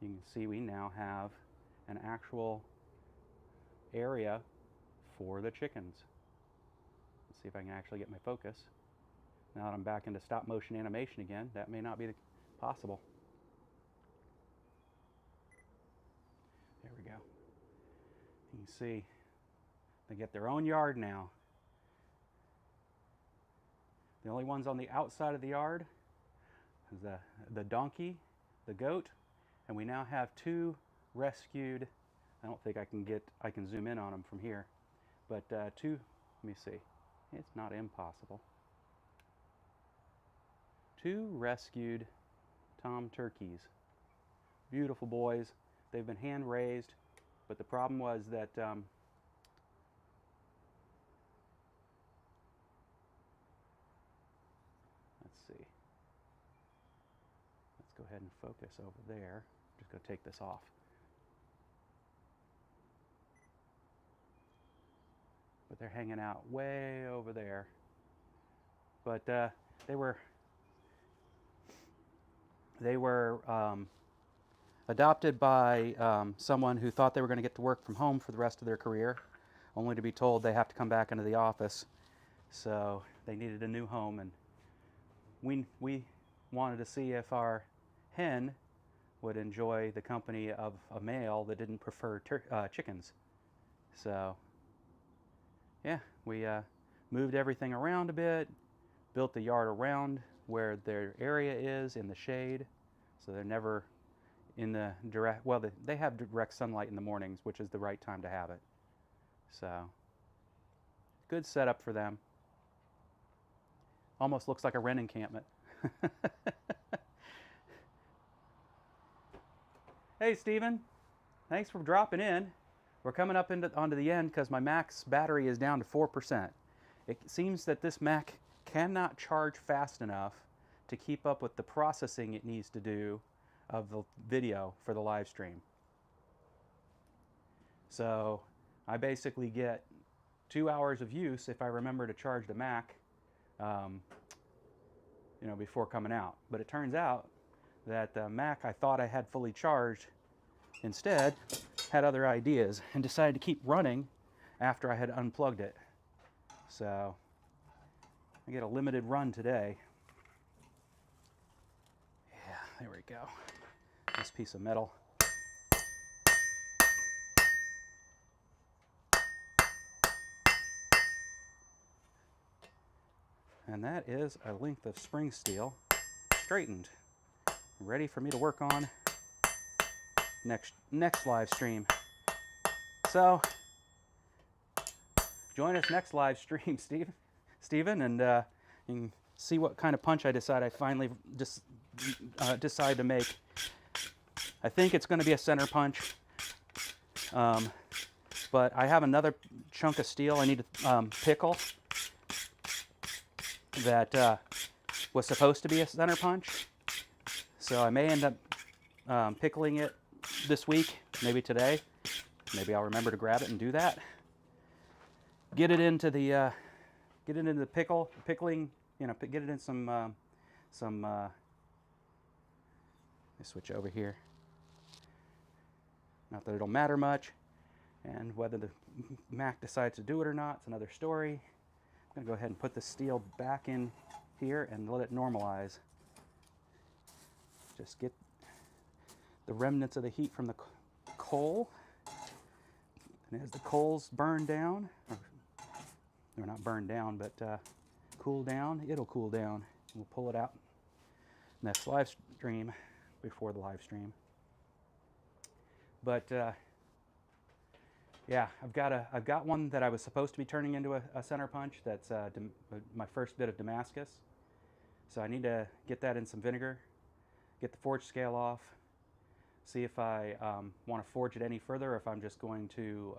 you can see we now have an actual area for the chickens. Let's see if I can actually get my focus. Now that I'm back into stop motion animation again, that may not be possible. There we go. You can see they get their own yard now. The only ones on the outside of the yard is the donkey, the goat, and we now have two rescued. I don't think I can zoom in on them from here, but two. Let me see. It's not impossible. Two rescued tom turkeys. Beautiful boys. They've been hand raised, but the problem was that let's see. Let's go ahead and focus over there. I'm just going to take this off. But they're hanging out way over there. But they were adopted by someone who thought they were going to get to work from home for the rest of their career, only to be told they have to come back into the office. So they needed a new home, and we wanted to see if our hen would enjoy the company of a male that didn't prefer chickens. So yeah, we moved everything around a bit, built the yard around where their area is in the shade, so they're never in the direct, well, they have direct sunlight in the mornings, which is the right time to have it. So good setup for them. Almost looks like a wren encampment. Hey Stephen, thanks for dropping in. We're coming up onto the end because my Mac's battery is down to 4%. It seems that this Mac cannot charge fast enough to keep up with the processing it needs to do of the video for the live stream. So I basically get 2 hours of use if I remember to charge the Mac you know, before coming out. But it turns out that the Mac I thought I had fully charged instead had other ideas and decided to keep running after I had unplugged it. So I get a limited run today. Yeah, there we go. This piece of metal. And that is a length of spring steel straightened, ready for me to work on next live stream. So join us next live stream, Stephen, and you can see what kind of punch I finally decide to make. I think it's going to be a center punch, but I have another chunk of steel I need to pickle that was supposed to be a center punch. So I may end up pickling it this week, maybe today. Maybe I'll remember to grab it and do that. Get it into the pickling. You know, get it in some. Let me switch over here. Not that it'll matter much, and whether the Mac decides to do it or not, it's another story. I'm gonna go ahead and put the steel back in here and let it normalize. Just get the remnants of the heat from the coal. And as the coals burn down, or they're not burned down, but cool down, it'll cool down. We'll pull it out next live stream, before the live stream. But yeah, I've got one that I was supposed to be turning into a center punch. That's my first bit of Damascus. So I need to get that in some vinegar, get the forge scale off, see if I want to forge it any further, or if I'm just going to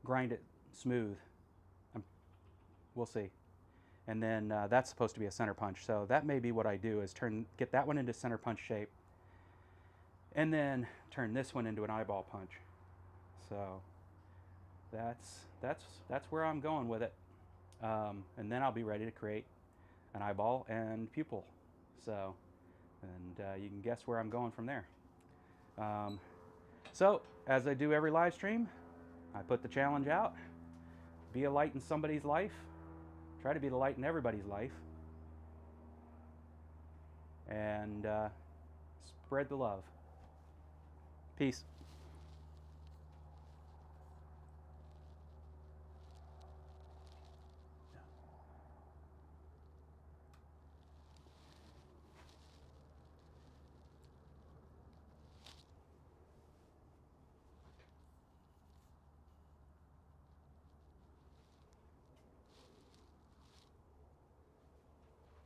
grind it smooth. We'll see. And then that's supposed to be a center punch. So that may be what I do, is get that one into center punch shape, and then turn this one into an eyeball punch. So that's where I'm going with it. And then I'll be ready to create an eyeball and pupil. So, and you can guess where I'm going from there. So, as I do every live stream, I put the challenge out. Be a light in somebody's life. Try to be the light in everybody's life. And spread the love. Peace.